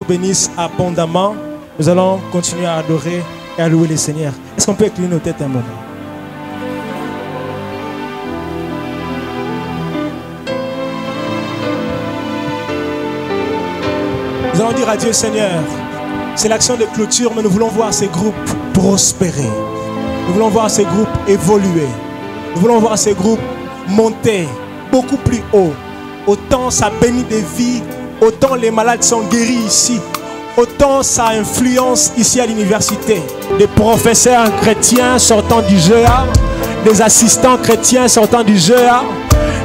Bénisse abondamment. Nous allons continuer à adorer et à louer le Seigneur. Est-ce qu'on peut incliner nos têtes un moment? Nous allons dire à Dieu, Seigneur, c'est l'action de clôture, mais nous voulons voir ces groupes prospérer. Nous voulons voir ces groupes évoluer. Nous voulons voir ces groupes monter beaucoup plus haut. Autant ça bénit des vies, autant les malades sont guéris ici, autant ça influence ici à l'université. Des professeurs chrétiens sortant du GEA, des assistants chrétiens sortant du GEA,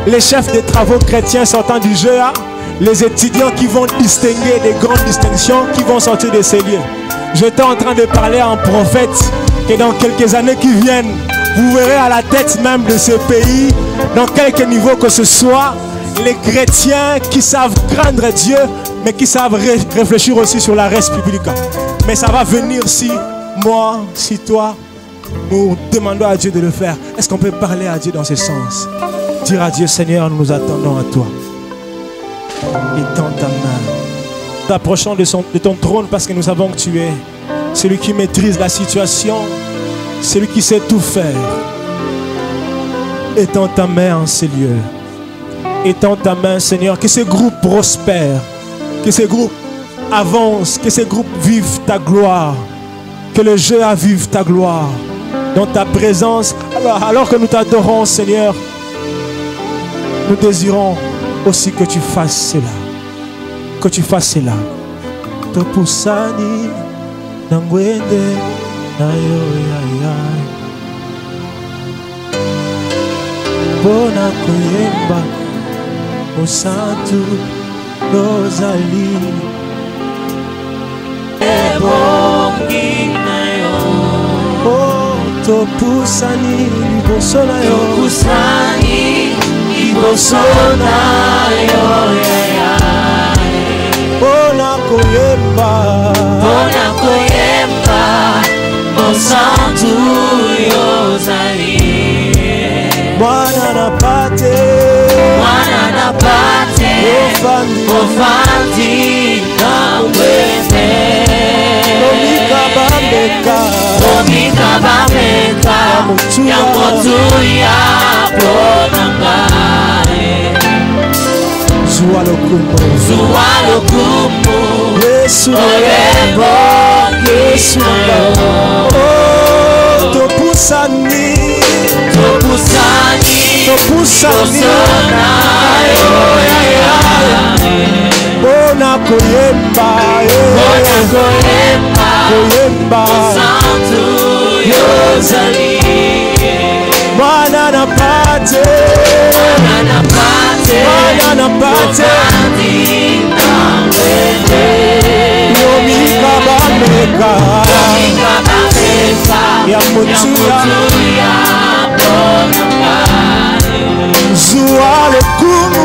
les chefs de travaux chrétiens sortant du GEA, les étudiants qui vont distinguer des grandes distinctions qui vont sortir de ces lieux. J'étais en train de parler en prophète que dans quelques années qui viennent, vous verrez à la tête même de ce pays, dans quelque niveau que ce soit, les chrétiens qui savent craindre Dieu, mais qui savent réfléchir aussi sur la res publica. Mais ça va venir si moi, si toi, nous demandons à Dieu de le faire. Est-ce qu'on peut parler à Dieu dans ce sens? Dire à Dieu, Seigneur, nous nous attendons à toi. Étends ta main. T'approchons de ton trône parce que nous savons que tu es celui qui maîtrise la situation, celui qui sait tout faire. Étends ta main en ces lieux. Étends ta main, Seigneur, que ces groupes prospèrent, que ces groupes avancent, que ces groupes vivent ta gloire, que le jeu vive ta gloire dans ta présence. Alors que nous t'adorons, Seigneur, nous désirons aussi que tu fasses cela. Que tu fasses cela. Topusani nangwende ayo ya. Bona koyemba osantu rozali. Ebongi nayo. Oh topusani liboso na yo. Topusani liboso na yo ya. Bona koyemba osantu rozali. Mwana na pate ofandi kambwete omika bameka ya motu ya bonangae zuwa lokumu Yesu oyebo Yesu topusani bona koyemba osantu yozali mwana na pate yomika bameka ya motuya zuwa lokumu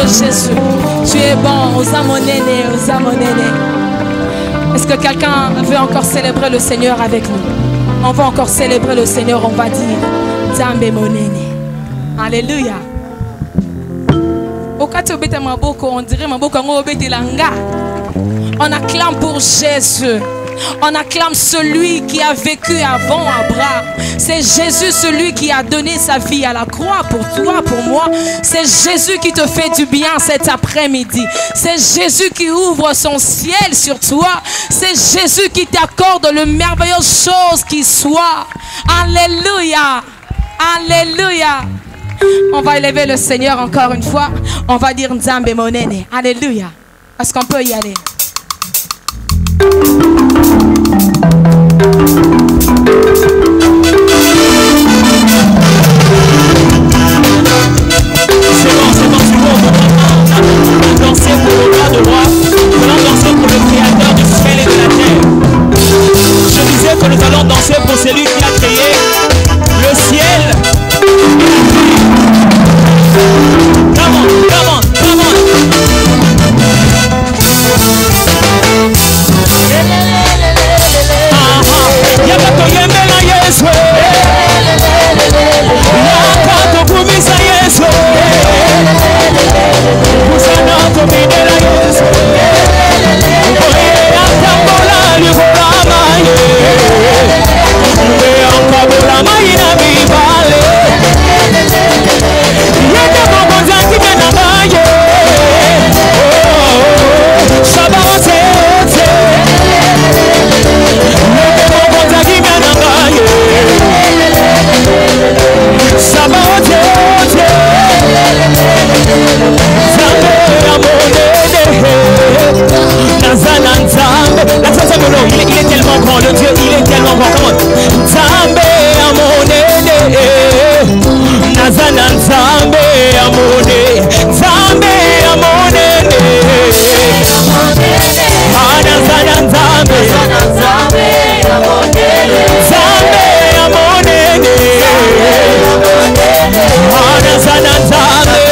Jésus. Tu es bon. Osa monene, osa monene. Est-ce que quelqu'un veut encore célébrer le Seigneur avec nous? On va encore célébrer le Seigneur. On va dire Nzambe monene. Alléluia. On dirait on acclame pour Jésus. On acclame celui qui a vécu avant Abraham. C'est Jésus, celui qui a donné sa vie à la croix pour toi, pour moi. C'est Jésus qui te fait du bien cet après-midi. C'est Jésus qui ouvre son ciel sur toi. C'est Jésus qui t'accorde le merveilleux chose qui soit. Alléluia. Alléluia. On va élever le Seigneur encore une fois. On va dire Nzambe monene. Alléluia. Est-ce qu'on peut y aller? C'est bon. On va danser pour le roi de roi. On va danser pour le créateur du ciel et de la terre. Je disais que nous allons danser pour celui qui a créé le ciel et la terre. Come on. Yakatoyembela Yesu, yakatokubisa Yesu, kusanatomidela Yesu, oye atambola likolama ye, oye akabola mayina mibale, yeke mokonza kimena maye, shabaote ote. Il est tellement grand, le Dieu, il est tellement grand. Come on. Nzambe amonene, nazana nzambe amone, nzambe amonene, nazana nzambe, nzambe amonene, nazana nzambe,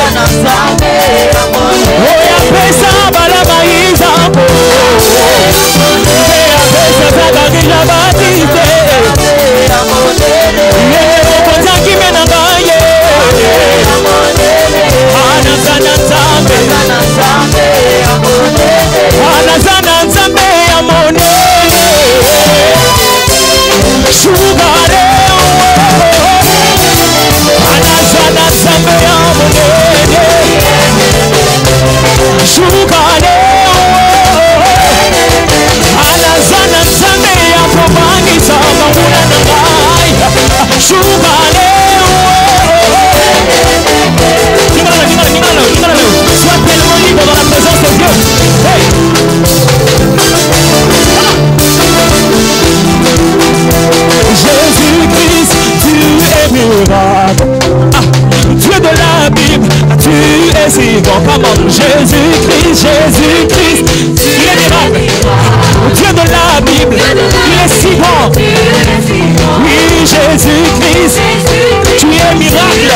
oya pesa bala maizambo. La batiste sois tellement libre dans la présence de Dieu. Hey. Jésus-Christ, tu es miracle. Dieu de la Bible, tu es si bon. Comment? Jésus-Christ, il est miracle. Dieu de la Bible, il est si bon. Oui, Jésus-Christ, tu es miracle.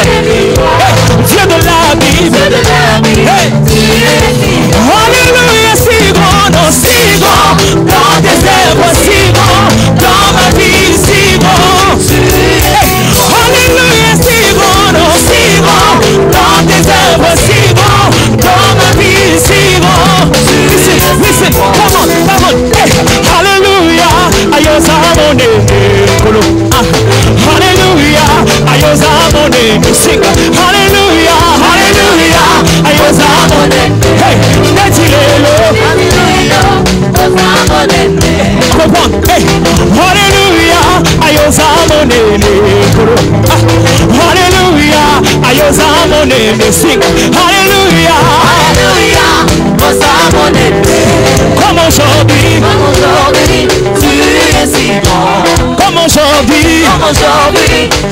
Hey, Dieu de la Bible, hey. Alléluia, si grand, non, si grand, dans tes œuvres, si grand, dans ma vie, si grand. Hey. Alléluia, si grand, non, si grand, dans tes œuvres, si grand, dans ma vie, si grand. Listen, come on, hey. Alléluia, ayozamone, kolo, Hallelujah, ayozamone, sing, Hallelujah, ayozamone, hey, netilelo, comprends, hey, Hallelujah, ayozamone, kolo, Hallelujah, ayozamone, sing, Hallelujah, ayozamone. Comme aujourd'hui, tu es si bon. Comme aujourd'hui,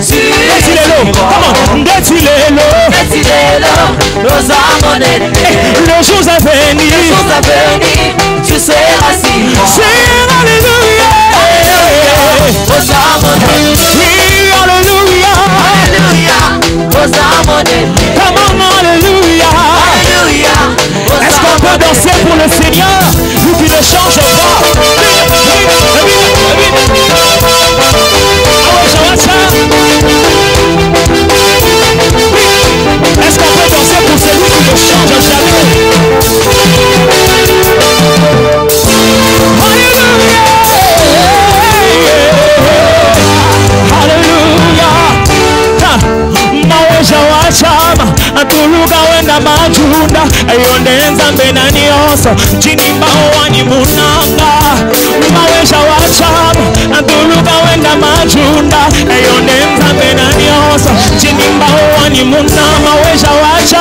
tu es si bon. Comment? Le jour à venir, tu seras si bon. C'est Alléluia. Oui, Alléluia. Come on, Alléluia. Hakuna maweja wacha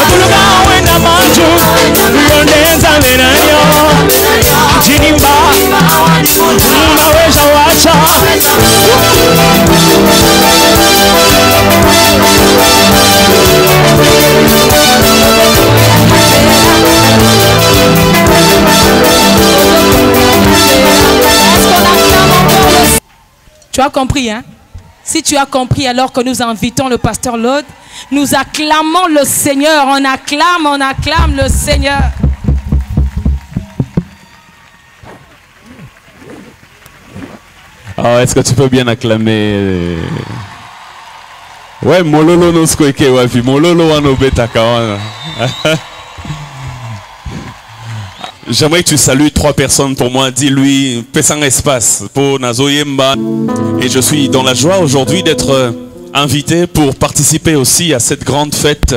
Atuluga wenda maju Yondenza menanyo Jinimba maweja wacha Tu as compris, hein? Si tu as compris, alors que nous invitons le pasteur Lode, nous acclamons le Seigneur. On acclame le Seigneur. Ah, est-ce que tu peux bien acclamer? Ouais, mololo no skoike wapi, mololo wano betakawana. J'aimerais que tu salues 3 personnes pour moi. Dis-lui, fais un espace pour Nazoyemba. Et je suis dans la joie aujourd'hui d'être invité pour participer aussi à cette grande fête,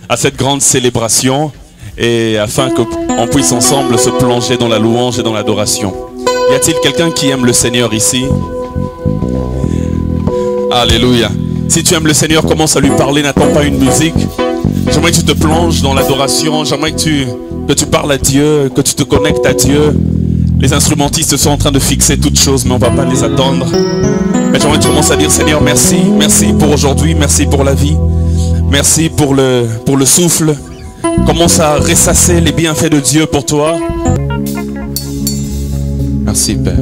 à cette grande célébration. Et afin qu'on puisse ensemble se plonger dans la louange et dans l'adoration. Y a-t-il quelqu'un qui aime le Seigneur ici? Alléluia. Si tu aimes le Seigneur, commence à lui parler, n'attends pas une musique. J'aimerais que tu te plonges dans l'adoration. J'aimerais que tu parles à Dieu, que tu te connectes à Dieu. Les instrumentistes sont en train de fixer toutes choses, mais on ne va pas les attendre. Mais j'aimerais que tu commences à dire, Seigneur, merci. Merci pour aujourd'hui, merci pour la vie. Merci pour le souffle. Commence à ressasser les bienfaits de Dieu pour toi. Merci, Père.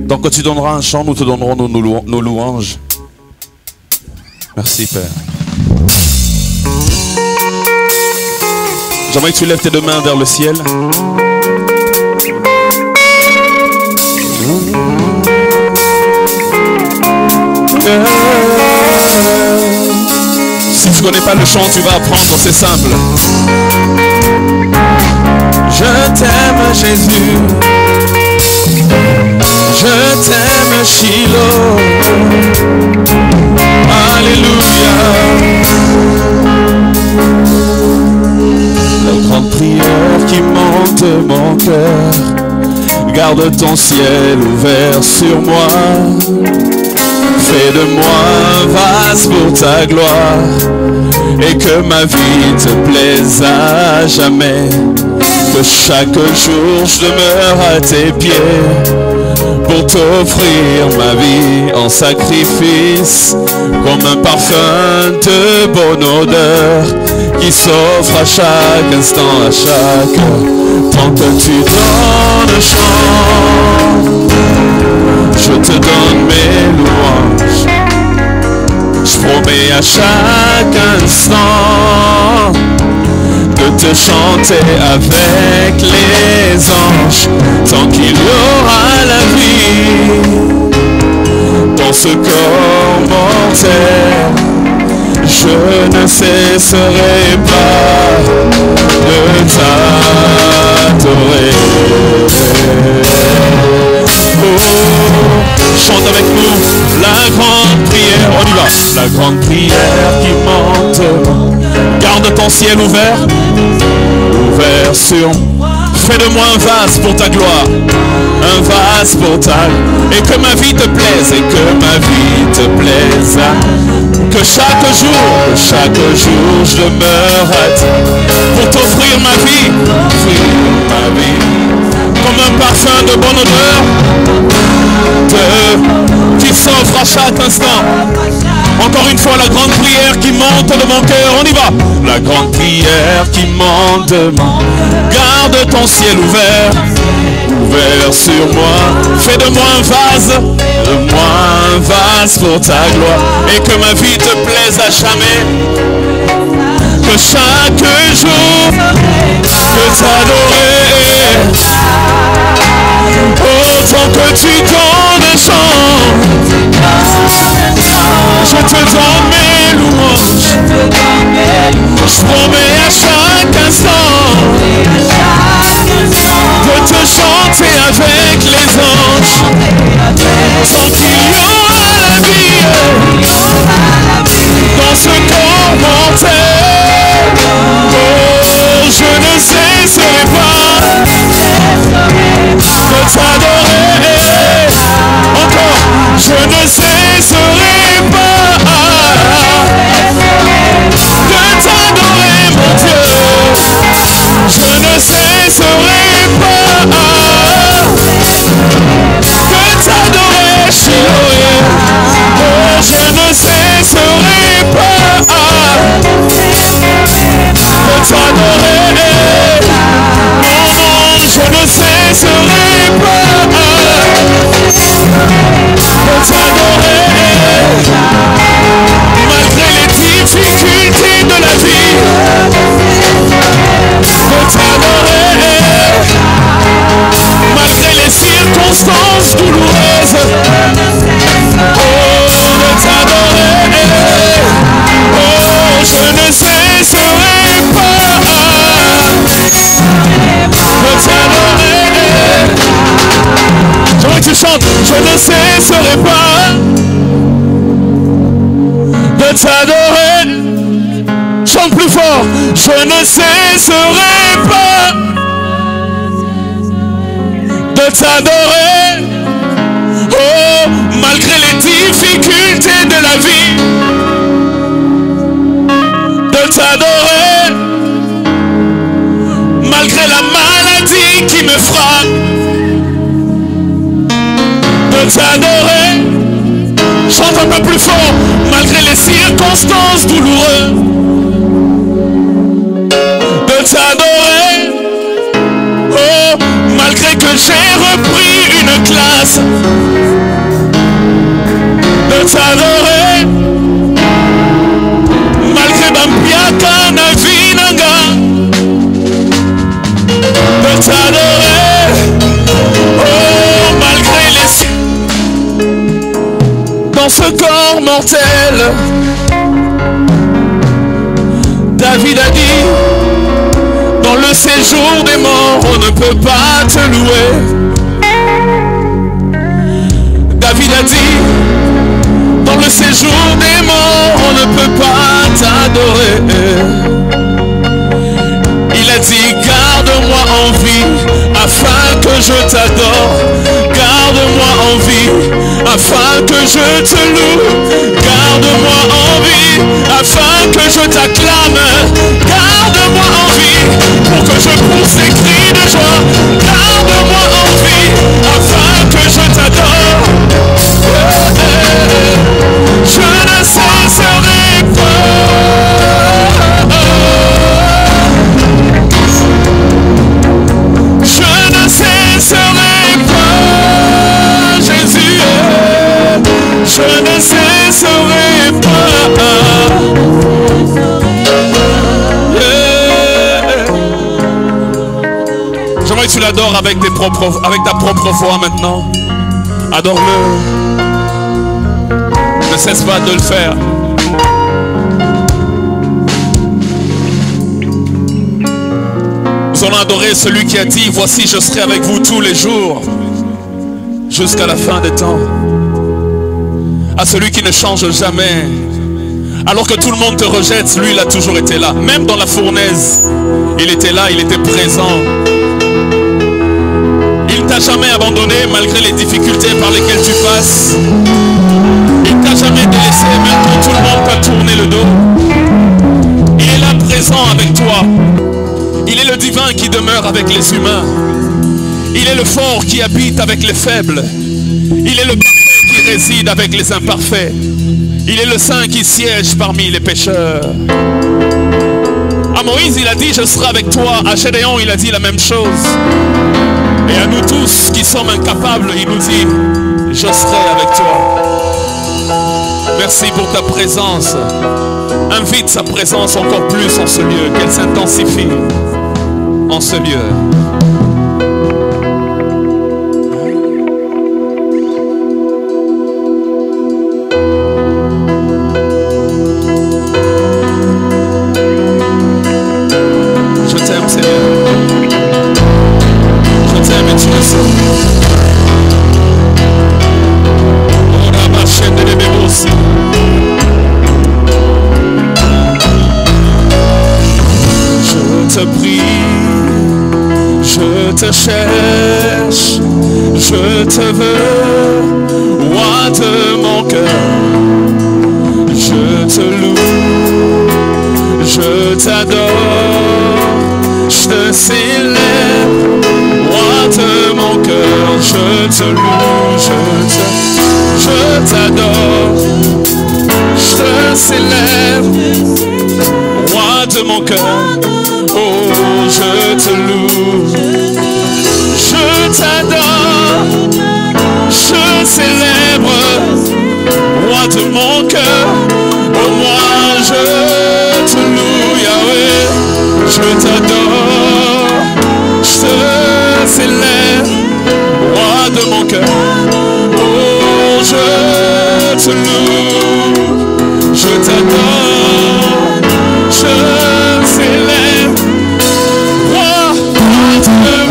Donc, quand tu donneras un chant, nous te donnerons nos louanges. Merci, Père. J'aimerais que tu lèves tes 2 mains vers le ciel. Si tu ne connais pas le chant, tu vas apprendre, c'est simple. Je t'aime, Jésus. Je t'aime, Shiloh. Alléluia. La grande prière qui monte de mon cœur, garde ton ciel ouvert sur moi. Fais de moi un vase pour ta gloire, et que ma vie te plaise à jamais. Que chaque jour je demeure à tes pieds, pour t'offrir ma vie en sacrifice, comme un parfum de bonne odeur, qui s'offre à chaque instant, à chaque heure. Tant que tu donnes chant, je te donne mes louanges. Je promets à chaque instant de te chanter avec les anges, tant qu'il y aura la vie dans ce corps mortel. Je ne cesserai pas de t'adorer. Oh, chante avec nous la grande prière. On y va. La grande prière qui monte. Garde ton ciel ouvert, ouvert sur moi. Fais de moi un vase pour ta gloire, un vase pour ta... Et que ma vie te plaise, et que ma vie te plaise. Que chaque jour je demeure à toi, pour t'offrir ma vie, comme un parfum de bonne odeur, qui s'offre à chaque instant. Encore une fois, la grande prière qui monte de mon cœur. On y va. La grande prière qui monte de mon cœur. Garde ton ciel ouvert, ouvert sur moi. Fais de moi un vase pour ta gloire, et que ma vie te plaise à jamais. Que chaque jour que t'adorer, autant que tu donnes un chant, je te donne mes louanges. Je promets à chaque instant de te chanter avec les anges, tant qu'il y aura la vie dans ce corps mortel. Oh, je ne cesserai pas je ne cesserai pas de t'adorer. Malgré les difficultés de la vie, de t'adorer. Malgré les circonstances douloureuses, oh, de t'adorer. Oh, je ne cesserai pas de t'adorer. J'aimerais que tu chantes. Je ne cesserai pas de t'adorer. Chante plus fort. Je ne cesserai pas de t'adorer. Oh, malgré les difficultés de la vie, de t'adorer. Malgré la maladie qui me frappe, de t'adorer. Chante un peu plus fort. Malgré les circonstances douloureuses, de t'adorer. Oh, malgré que j'ai repris une classe, de t'adorer. Malgré Bambiaka Navinanga, de t'adorer. Oh, malgré les... Dans ce corps mortel, David a dit, dans le séjour des morts, on ne peut pas te louer. David a dit, dans le séjour des morts, on ne peut pas t'adorer. Il a dit, garde-moi en vie, afin que je t'adore. Garde-moi en vie, afin que je te loue. Garde-moi en vie, afin que je t'acclame. Garde-moi en vie, pour que je pousse des cris de joie. Garde-moi en vie, afin que je t'adore. Je ne cesserai pas. Je ne cesserai pas, Jésus. Je ne cesserai pas. J'aimerais que tu l'adores avec ta propre voix maintenant. Adore-le. Ne cesse pas de le faire. Nous allons adorer celui qui a dit, voici je serai avec vous tous les jours, jusqu'à la fin des temps. À celui qui ne change jamais. Alors que tout le monde te rejette, lui il a toujours été là. Même dans la fournaise, il était là, il était présent. Il ne t'a jamais abandonné malgré les difficultés par lesquelles tu passes. Il ne t'a jamais délaissé même quand tout le monde t'a tourné le dos. Il est là présent avec toi. Il est le divin qui demeure avec les humains. Il est le fort qui habite avec les faibles. Il est le parfait qui réside avec les imparfaits. Il est le saint qui siège parmi les pécheurs. À Moïse il a dit je serai avec toi. À Gédéon il a dit la même chose. Et à nous tous qui sommes incapables, il nous dit je serai avec toi. Merci pour ta présence. Invite sa présence encore plus en ce lieu, qu'elle s'intensifie en ce lieu. Je t'aime Seigneur. Je t'aime et tu le sais. Je te prie, je te cherche, je te veux, roi de mon cœur. Je te loue, je t'adore, je te célèbre, roi de mon cœur. Je te loue, je t'adore, je te célèbre, roi de mon cœur. Oh, je te loue, je t'adore, je te célèbre, roi de mon cœur. Oh, je te loue, je t'adore, je célèbre, roi de mon cœur.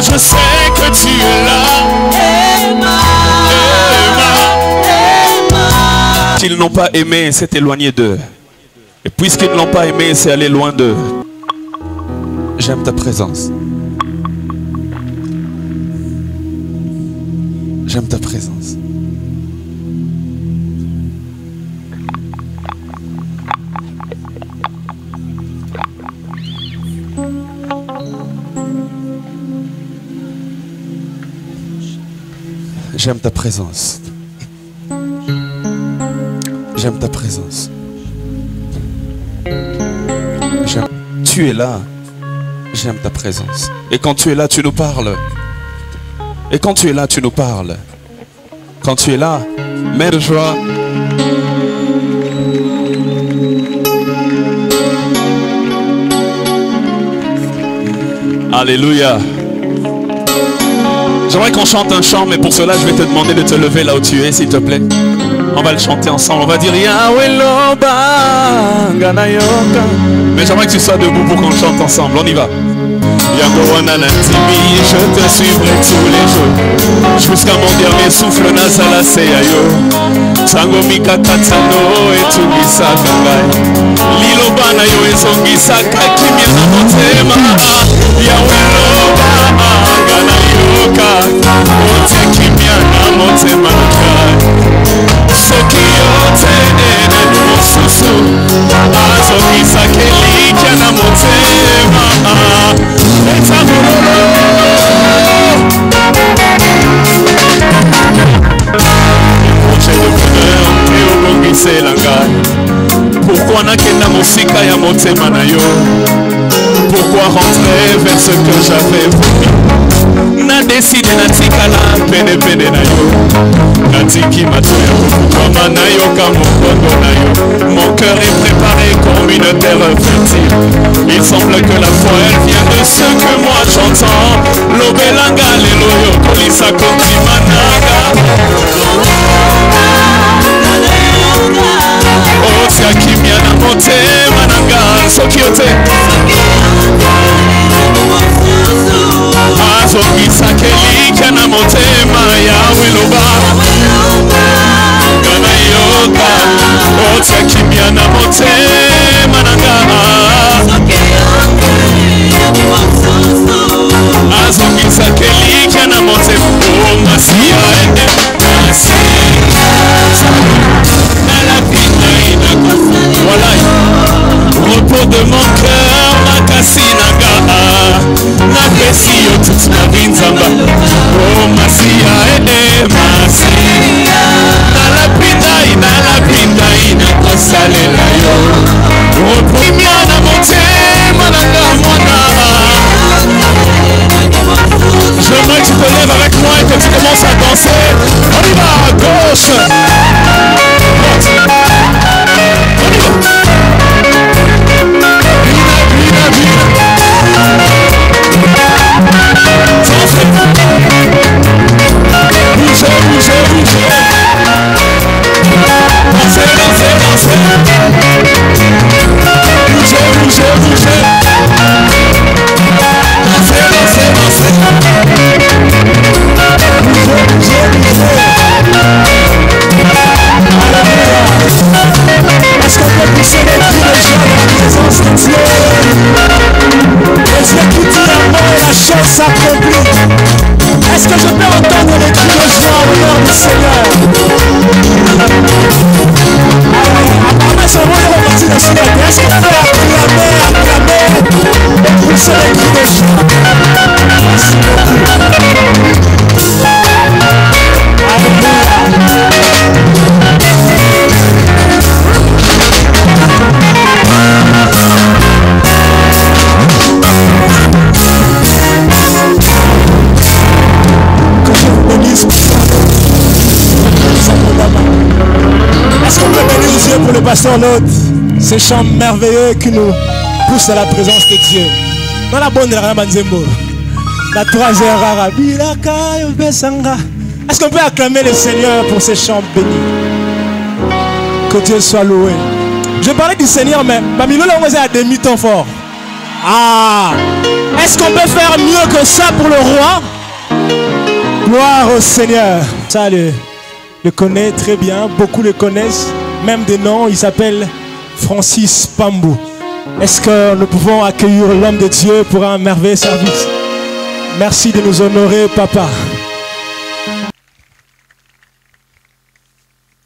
Je sais que tu es là. S'ils n'ont pas aimé, c'est éloigné d'eux. Et puisqu'ils ne l'ont pas aimé, c'est aller loin d'eux. J'aime ta présence. J'aime ta présence. J'aime ta présence. J'aime ta présence. Tu es là. J'aime ta présence. Et quand tu es là, tu nous parles. Et quand tu es là, tu nous parles. Quand tu es là, mets de joie. Alléluia. J'aimerais qu'on chante un chant, mais pour cela, je vais te demander de te lever là où tu es, s'il te plaît. On va le chanter ensemble. On va dire Yahweh Loba Ganayoka. Mais j'aimerais que tu sois debout pour qu'on le chante ensemble. On y va. Yagowana Nantimi, je te suivrai tous les jours. Jusqu'à mon dernier souffle, Nazala Seyayo. Tango Mika Katano et Tugisa Kangai. Liloba na yo ezongisa kakimia na motema. Yahweh Loba Ganayoka. Ote kimia na motema nakai. Soki yote ene nususu. Azongisa kelikia na motema. Pourquoi nakenda mosika ya motema na yo? Pourquoi rentrer vers ce que j'avais voulu? Na décidé na tikala pene pene na yo. Natiki matoya kokukama na yo kamokondo na yo. Mon cœur est préparé comme une terre fertile. Il semble que la foi elle vient de ce que moi j'entends. Lobelanga leloyo kolisa konti managa. Otia kimia na motema nanga sokiote. Azongisa kelika na motema Yahweh Loba Gana yoka. Otia kimia na motema nanga. Azongisa kelika na motema. Oh Masia ene Masia na la pina. Voilà. Repos de mon cœur, Makasinaga. Napesi yo toute ma vie nzamba. Oh Masia Masia. Na la pinda kosalela yo. Repos mia na motema nanga mwana. J'aimerais que tu te lèves avec moi et que tu commences à danser. On y va à gauche. Pour le pasteur Lode, ces chants merveilleux qui nous poussent à la présence de Dieu. Dans la bonne de la Manzembo, la troisième rara. Est-ce qu'on peut acclamer le Seigneur pour ces chants bénis? Que Dieu soit loué. Je parlais du Seigneur, mais Bamilo l'a envoyé à demi-temps fort. Ah! Est-ce qu'on peut faire mieux que ça pour le roi? Gloire au Seigneur. Ça, le connaît très bien, beaucoup le connaissent. Même des noms, il s'appelle Francis Pambou. Est-ce que nous pouvons accueillir l'homme de Dieu pour un merveilleux service? Merci de nous honorer, papa.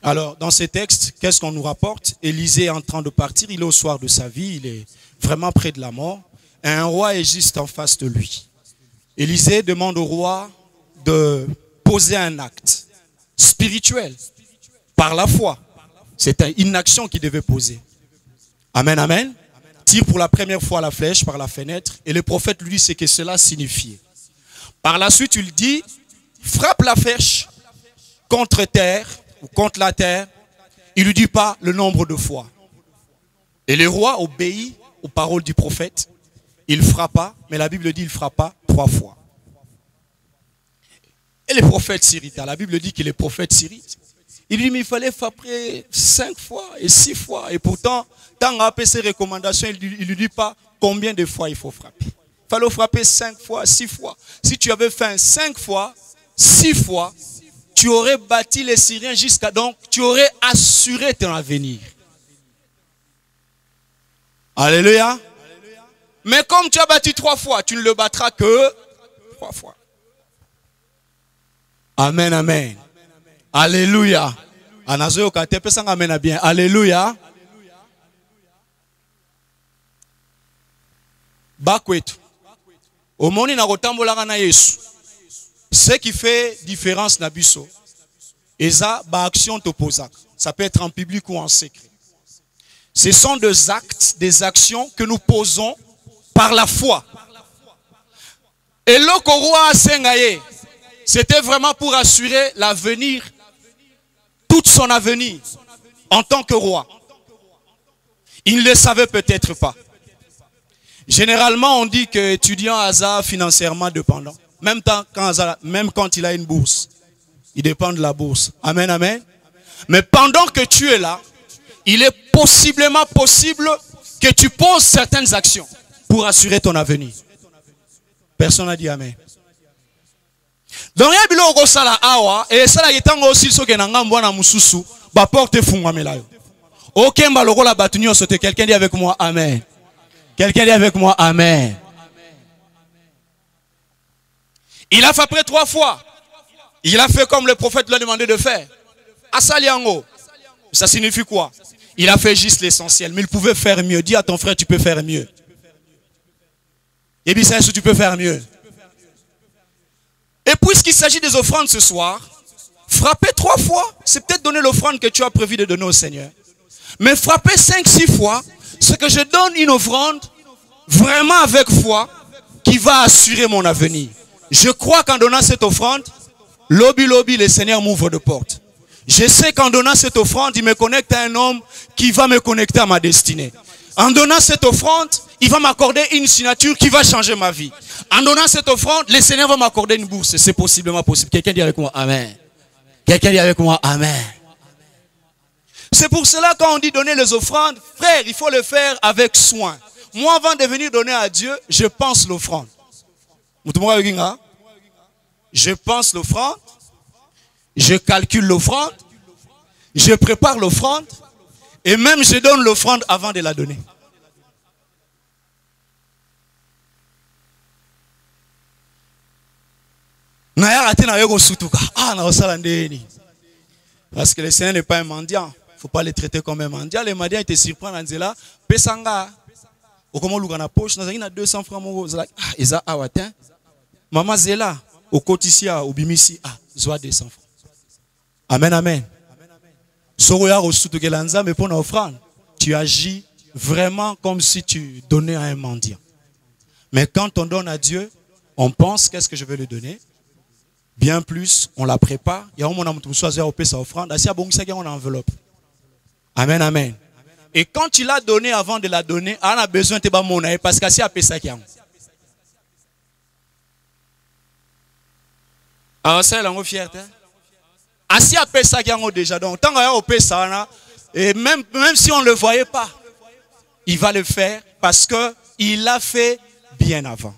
Alors, dans ces textes, qu'est-ce qu'on nous rapporte? Élisée est en train de partir, il est au soir de sa vie, il est vraiment près de la mort. Et un roi est juste en face de lui. Élisée demande au roi de poser un acte spirituel par la foi. C'est une action qu'il devait poser. Amen, amen. Tire pour la première fois la flèche par la fenêtre. Et le prophète lui dit ce que cela signifiait. Par la suite, il dit, frappe la flèche contre terre ou contre la terre. Il ne lui dit pas le nombre de fois. Et le roi obéit aux paroles du prophète. Il frappa, mais la Bible dit il frappa 3 fois. Et le prophète s'irrita. La Bible dit que les prophètes s'irritent. Il dit, mais il fallait frapper 5 fois et 6 fois. Et pourtant, tant qu'il a fait ses recommandations, il ne lui dit pas combien de fois il faut frapper. Il fallait frapper 5 fois, 6 fois. Si tu avais fait 5 fois, 6 fois, tu aurais bâti les Syriens jusqu'à donc, tu aurais assuré ton avenir. Alléluia. Mais comme tu as battu 3 fois, tu ne le battras que 3 fois. Amen, amen. Alléluia. Alléluia. Bakwetu. Omoni na kotambolaka na Yesu. Ce qui fait différence na biso. Eza ba action toposak. Ça peut être en public ou en secret. Ce sont des actes, des actions que nous posons par la foi. Et le roi Sengaye, c'était vraiment pour assurer l'avenir, tout son avenir en tant que roi. Il ne le savait peut-être pas. Généralement, on dit que l'étudiant Hazard financièrement dépendant. Même quand il a une bourse, il dépend de la bourse. Amen, amen. Mais pendant que tu es là, il est possiblement possible que tu poses certaines actions pour assurer ton avenir. Personne n'a dit amen. Donc, il y a des sala awa et ça là il aussi ce que n'angamba na mususu ba porte fungwamela yo. Aucun baloko la batunyo sote. Quelqu'un dit avec moi amen. Quelqu'un dit avec moi amen. Il a fait après 3 fois. Il a fait comme le prophète lui a demandé de faire. Asaliango. Ça signifie quoi? Il a fait juste l'essentiel, mais il pouvait faire mieux. Dis à ton frère, tu peux faire mieux. Et bien, ça, tu peux faire mieux. Et puisqu'il s'agit des offrandes ce soir, frapper 3 fois, c'est peut-être donner l'offrande que tu as prévu de donner au Seigneur. Mais frapper 5-6 fois, c'est que je donne une offrande vraiment avec foi qui va assurer mon avenir. Je crois qu'en donnant cette offrande, le Seigneur m'ouvre de portes. Je sais qu'en donnant cette offrande, il me connecte à un homme qui va me connecter à ma destinée. En donnant cette offrande, il va m'accorder une signature qui va changer ma vie. En donnant cette offrande, le Seigneur va m'accorder une bourse. C'est possiblement possible. Quelqu'un dit avec moi amen. Quelqu'un dit avec moi amen. C'est pour cela quand on dit donner les offrandes, frère, il faut le faire avec soin. Moi, avant de venir donner à Dieu, je pense l'offrande. Je pense l'offrande. Je calcule l'offrande. Je prépare l'offrande. Et même je donne l'offrande avant de la donner. Parce que le Seigneur n'est pas un mendiant. Il ne faut pas le traiter comme un mendiant. Les mendiants étaient surpris en disant là, Pesanga. Au comment l'ouvre na poche, nous avons 200 francs. Ah, Eza awatin. Maman Zela, au Kotisia, au Bimisi, ah, zoa 200 francs. Amen, amen. Soroya au Soutugelanza, mais pour l'offrande, tu agis vraiment comme si tu donnais à un mendiant. Mais quand on donne à Dieu, on pense qu'est-ce que je vais lui donner. Bien plus, on la prépare. Il y a un moment où on a sa offrande. Il y a une enveloppe. Amen, amen. Et quand tu l'as donné avant de la donner, on a besoin de mon aide parce que c'est à ça qui a. Alors c'est la fierté. Assis à ça qui a déjà. Donc tant qu'on a ça, et même si on ne le voyait pas, il va le faire parce que il l'a fait bien avant.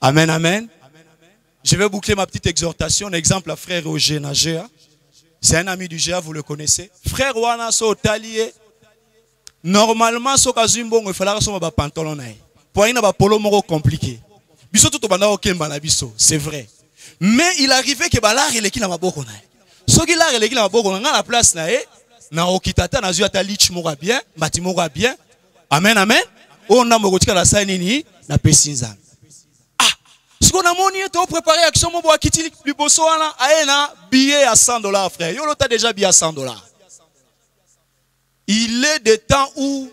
Amen, amen. Je vais boucler ma petite exhortation. Un exemple à frère Roger Nagéa. C'est un ami du GA, vous le connaissez. Frère Wana so talié. Normalement, so kazumbongo il fallait que pantalon naï. Pour y avoir polo moro compliqué. Biso tout banda okemba na biso, c'est vrai. Mais il arrivait que balar il est qui na maboko naï. So qui lar il est qui na maboko na la place naï. Na okitata na zuata lich mora bien, bati mora bien. Amen, amen. On a mogotika la sa nini na pesinza. Si on a moni to préparé action mo bo akiti liboso wana aena billet à $100 frère. Yo l'autre déjà billet à $100. Il est des temps où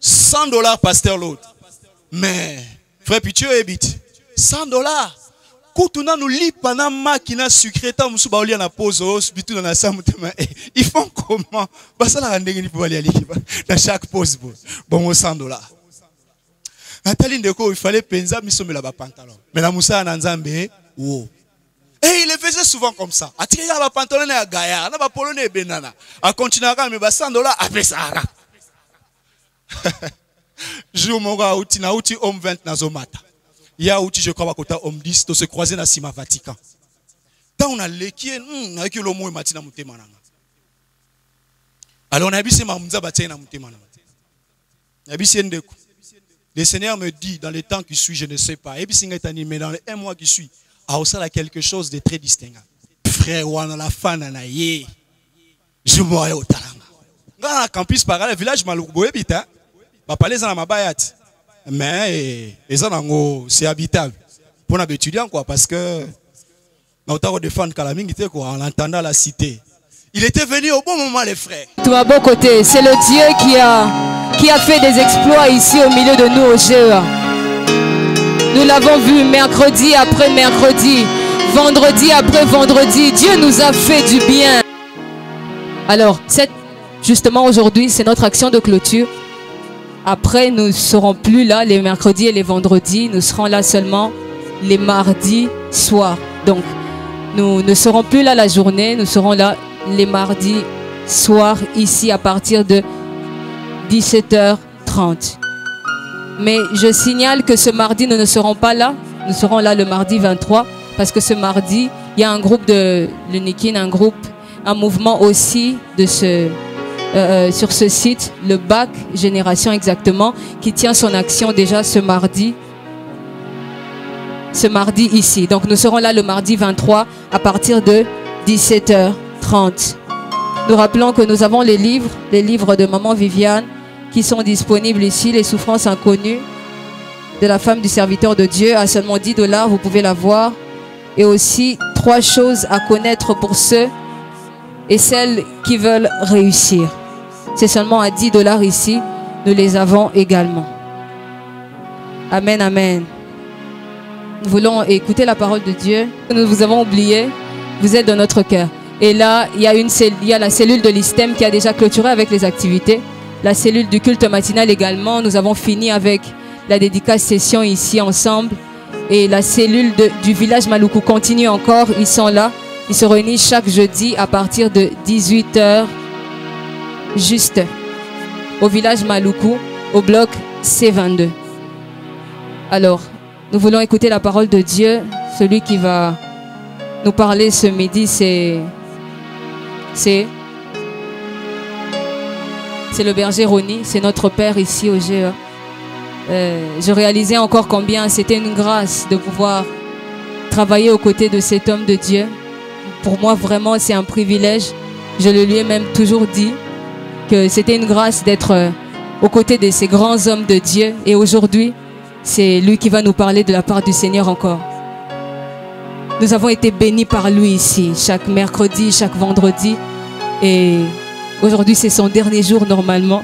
$100 pasteur l'autre. Mais frère Pitio habite $100. Koutuna nous lit pendant makina sucré ta musu ba oli na pause bitu na samu tema. Ils font comment? Ba ça la ndenge ni pour aller à l'équipe. Dans chaque pause bon $100. Nathalie Ndeko, il fallait penza misome la pantalon. Mais la moussa na nzambe, wow. Et il le faisait souvent comme ça. Atire ya pantalon na gaya, na ba polone benana. A continuer mais ba $100 après ça. Jour mon gars outi na outi homme 20 na zomata. Ya outi je crois ba kota homme 10 to se croiser na Sima Vatican. Tant on a lekie avec le mot matina mutema nanga. Alors on a bisi ma mza batie na mutema nanga. Na bisi Ndeko. Le Seigneur me dit, dans les temps qui suivent, je ne sais pas. Et puis, mais dans les 1 mois qui suit, il y a quelque chose de très distinct. Frère, on a la fan, je mourrai au talent. Dans le campus, par le village, je suis parler dans ma bayat. Mais, c'est habitable. Pour les étudiants, quoi, parce que, on a défendu Kalamingité, quoi, en entendant la cité. Il était venu au bon moment, les frères. Tout à bon côté, c'est le Dieu qui a fait des exploits ici au milieu de nous au GEA. Nous l'avons vu mercredi après mercredi, vendredi après vendredi. Dieu nous a fait du bien. Alors, justement aujourd'hui, c'est notre action de clôture. Après, nous ne serons plus là les mercredis et les vendredis. Nous serons là seulement les mardis soirs. Donc, nous ne serons plus là la journée. Nous serons là les mardis soirs ici à partir de 17h30. Mais je signale que ce mardi, nous ne serons pas là. Nous serons là le mardi 23 parce que ce mardi, il y a un groupe de l'Unikin, un mouvement aussi de sur ce site, le BAC Génération exactement, qui tient son action déjà ce mardi ici. Donc nous serons là le mardi 23 à partir de 17h30. Nous rappelons que nous avons les livres de Maman Viviane qui sont disponibles ici, les souffrances inconnues de la femme du serviteur de Dieu à seulement $10, vous pouvez la voir. Et aussi 3 choses à connaître pour ceux et celles qui veulent réussir. C'est seulement à $10 ici, nous les avons également. Amen, amen. Nous voulons écouter la parole de Dieu. Nous vous avons oublié, vous êtes dans notre cœur. Et là, il y a la cellule de l'ISTEM qui a déjà clôturé avec les activités. La cellule du culte matinal également. Nous avons fini avec la dédicace session ici ensemble. Et la cellule du village Maluku continue encore. Ils sont là. Ils se réunissent chaque jeudi à partir de 18h. Juste au village Maluku, au bloc C22. Alors, nous voulons écouter la parole de Dieu. Celui qui va nous parler ce midi, c'est le berger Roni, c'est notre père ici au GE. Je réalisais encore combien c'était une grâce de pouvoir travailler aux côtés de cet homme de Dieu. Pour moi, vraiment, c'est un privilège. Je le lui ai même toujours dit que c'était une grâce d'être aux côtés de ces grands hommes de Dieu. Et aujourd'hui, c'est lui qui va nous parler de la part du Seigneur encore. Nous avons été bénis par lui ici, chaque mercredi, chaque vendredi. Et aujourd'hui, c'est son dernier jour normalement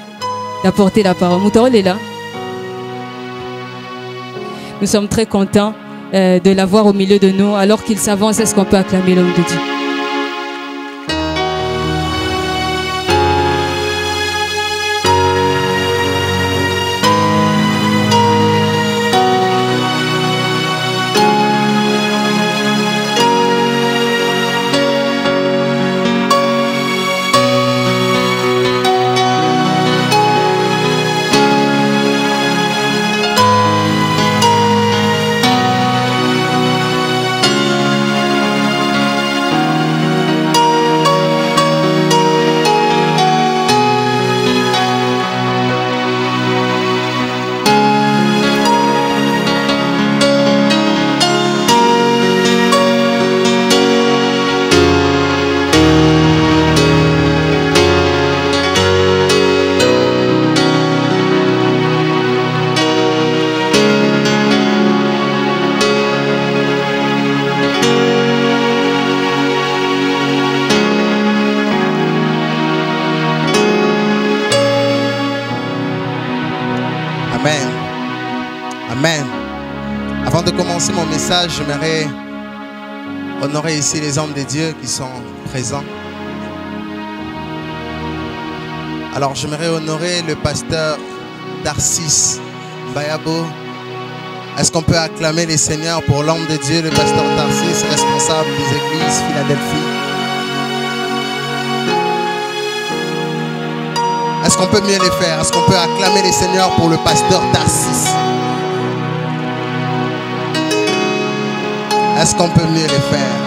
d'apporter la parole. Moutarol est là. Nous sommes très contents de l'avoir au milieu de nous. Alors qu'il s'avance, est-ce qu'on peut acclamer l'homme de Dieu? Mon message, j'aimerais honorer ici les hommes de Dieu qui sont présents. Alors j'aimerais honorer le pasteur Tarsis Bayabo. Est-ce qu'on peut acclamer les seigneurs pour l'homme de Dieu, le pasteur Tarsis, responsable des églises Philadelphie? Est-ce qu'on peut mieux les faire? Est-ce qu'on peut acclamer les seigneurs pour le pasteur Tarsis? Est-ce qu'on peut mieux les faire?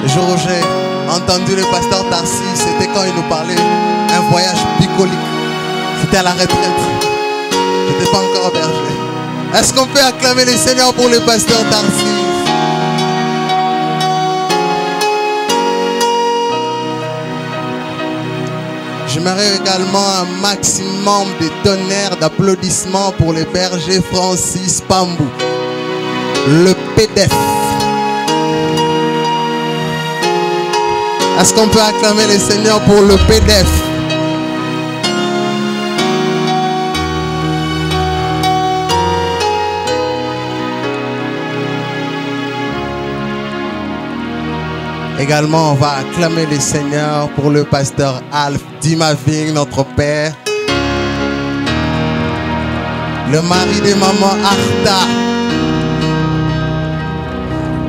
Le jour où j'ai entendu le pasteur Tarsis, c'était quand il nous parlait d'un voyage bucolique. C'était à la retraite. Je n'étais pas encore berger. Est-ce qu'on peut acclamer les seigneurs pour le pasteur Tarsis? J'aimerais également un maximum de tonnerre d'applaudissements pour le berger Francis Pambou, le PDF. Est-ce qu'on peut acclamer les seigneurs pour le PDF? Également, on va acclamer les seigneurs pour le pasteur Alf Dimaving, notre père. Le mari de maman Arta.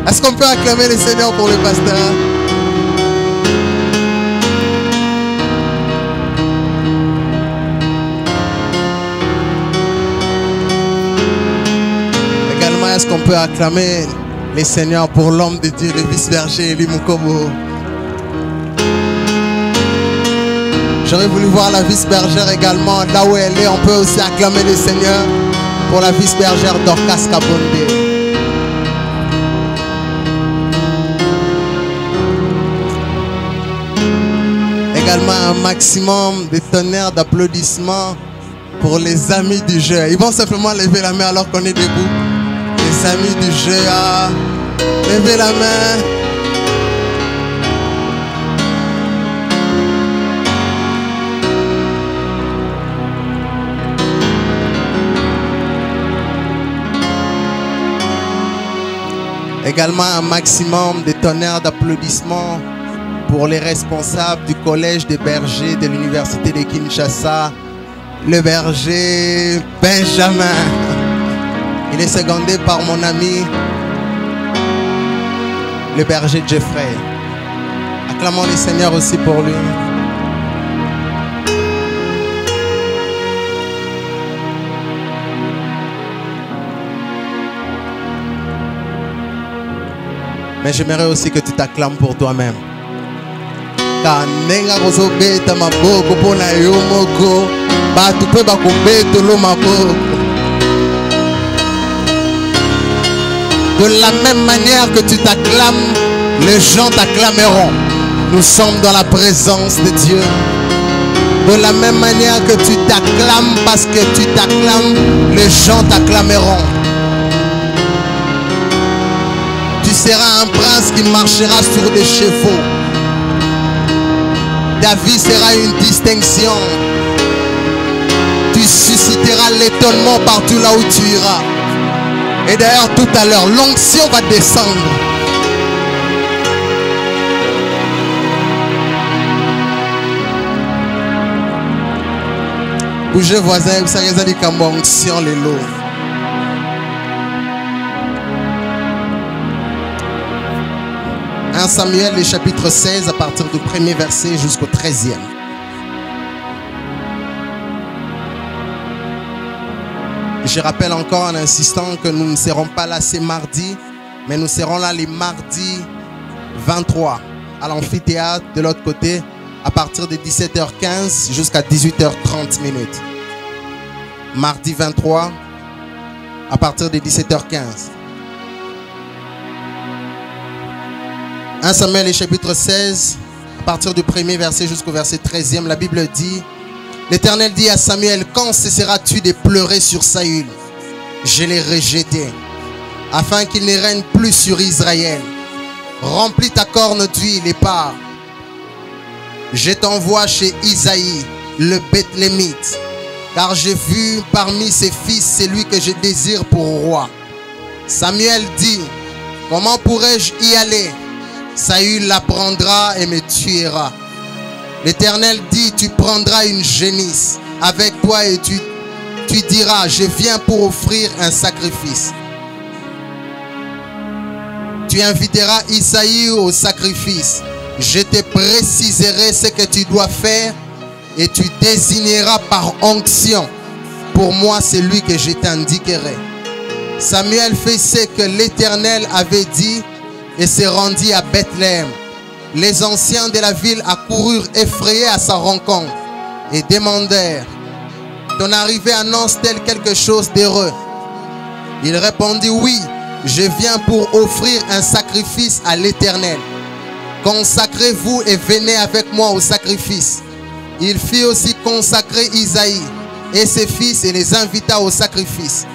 Est-ce qu'on peut acclamer les seigneurs pour le pasteur? Est-ce qu'on peut acclamer les seigneurs pour l'homme de Dieu, le vice-berger Eli Mukobo? J'aurais voulu voir la vice-bergère également là où elle est. On peut aussi acclamer les seigneurs pour la vice-bergère Dorcas Kabonde. Également un maximum de tonnerre d'applaudissements pour les amis du jeu. Ils vont simplement lever la main alors qu'on est debout. Les amis du jeu, levez la main. Également un maximum de tonnerre d'applaudissements pour les responsables du collège des bergers de l'université de Kinshasa, le berger Benjamin. Il est secondé par mon ami, le berger Jeffrey. Acclamons les seigneurs aussi pour lui. Mais j'aimerais aussi que tu t'acclames pour toi-même. De la même manière que tu t'acclames, les gens t'acclameront. Nous sommes dans la présence de Dieu. De la même manière que tu t'acclames, parce que tu t'acclames, les gens t'acclameront. Tu seras un prince qui marchera sur des chevaux. Ta vie sera une distinction. Tu susciteras l'étonnement partout là où tu iras. Et d'ailleurs, tout à l'heure, l'onction va descendre. Bougez voisin, ça les a dit comme onction les lots. Samuel, le chapitre 16, à partir du premier verset jusqu'au 13e. Je rappelle encore en insistant que nous ne serons pas là ce mardi, mais nous serons là les mardis 23 à l'amphithéâtre de l'autre côté à partir de 17h15 jusqu'à 18h30 minutes. Mardi 23 à partir de 17h15. 1 Samuel, le chapitre 16, à partir du premier verset jusqu'au verset 13e, la Bible dit: l'Éternel dit à Samuel, quand cesseras-tu de pleurer sur Saül? Je l'ai rejeté, afin qu'il ne règne plus sur Israël. Remplis ta corne d'huile et pars. Je t'envoie chez Isaïe, le Bethlémite, car j'ai vu parmi ses fils celui que je désire pour roi. Samuel dit: comment pourrais-je y aller? Saül l'apprendra et me tuera. L'Éternel dit: tu prendras une génisse avec toi et tu diras: je viens pour offrir un sacrifice. Tu inviteras Isaïe au sacrifice. Je te préciserai ce que tu dois faire et tu désigneras par onction pour moi celui que je t'indiquerai. Samuel fait ce que l'Éternel avait dit et se rendit à Bethléem. Les anciens de la ville accoururent effrayés à sa rencontre et demandèrent: ton arrivée annonce-t-elle quelque chose d'heureux? Il répondit: oui, je viens pour offrir un sacrifice à l'Éternel. Consacrez-vous et venez avec moi au sacrifice. Il fit aussi consacrer Isaïe et ses fils et les invita au sacrifice.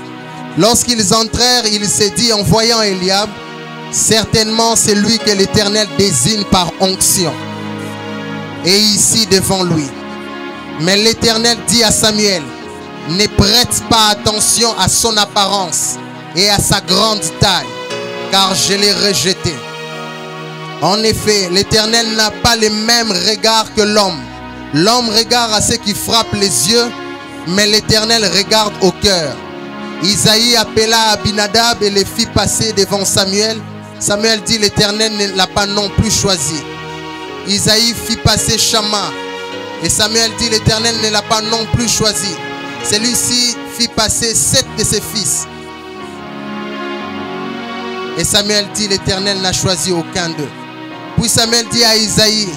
Lorsqu'ils entrèrent, il se dit en voyant Eliab: certainement c'est lui que l'Éternel désigne par onction. Et ici devant lui. Mais l'Éternel dit à Samuel: ne prête pas attention à son apparence et à sa grande taille, car je l'ai rejeté. En effet, l'Éternel n'a pas le même regard que l'homme. L'homme regarde à ce qui frappe les yeux, mais l'Éternel regarde au cœur. Isaïe appela Abinadab et les fit passer devant Samuel. Samuel dit: l'Éternel ne l'a pas non plus choisi. Isaïe fit passer Shama. Et Samuel dit: l'Éternel ne l'a pas non plus choisi. Celui-ci fit passer 7 de ses fils. Et Samuel dit: l'Éternel n'a choisi aucun d'eux. Puis Samuel dit à Isaïe: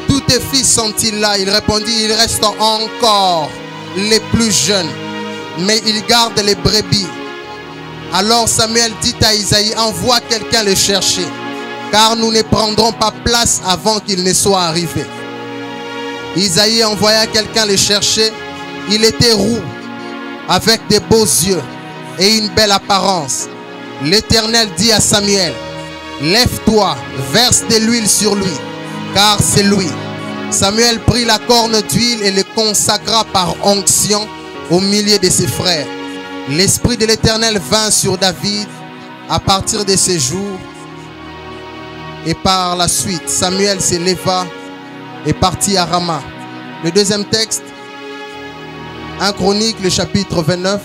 tous tes fils sont-ils là? Il répondit: il reste encore les plus jeunes, mais ils gardent les brebis. Alors Samuel dit à Isaïe: envoie quelqu'un le chercher, car nous ne prendrons pas place avant qu'il ne soit arrivé. Isaïe envoya quelqu'un le chercher. Il était roux, avec de beaux yeux et une belle apparence. L'Éternel dit à Samuel: lève-toi, verse de l'huile sur lui, car c'est lui. Samuel prit la corne d'huile et le consacra par onction au milieu de ses frères. L'Esprit de l'Éternel vint sur David à partir de ces jours. Et par la suite, Samuel se leva et partit à Rama. Le deuxième texte, 1 Chronique, le chapitre 29.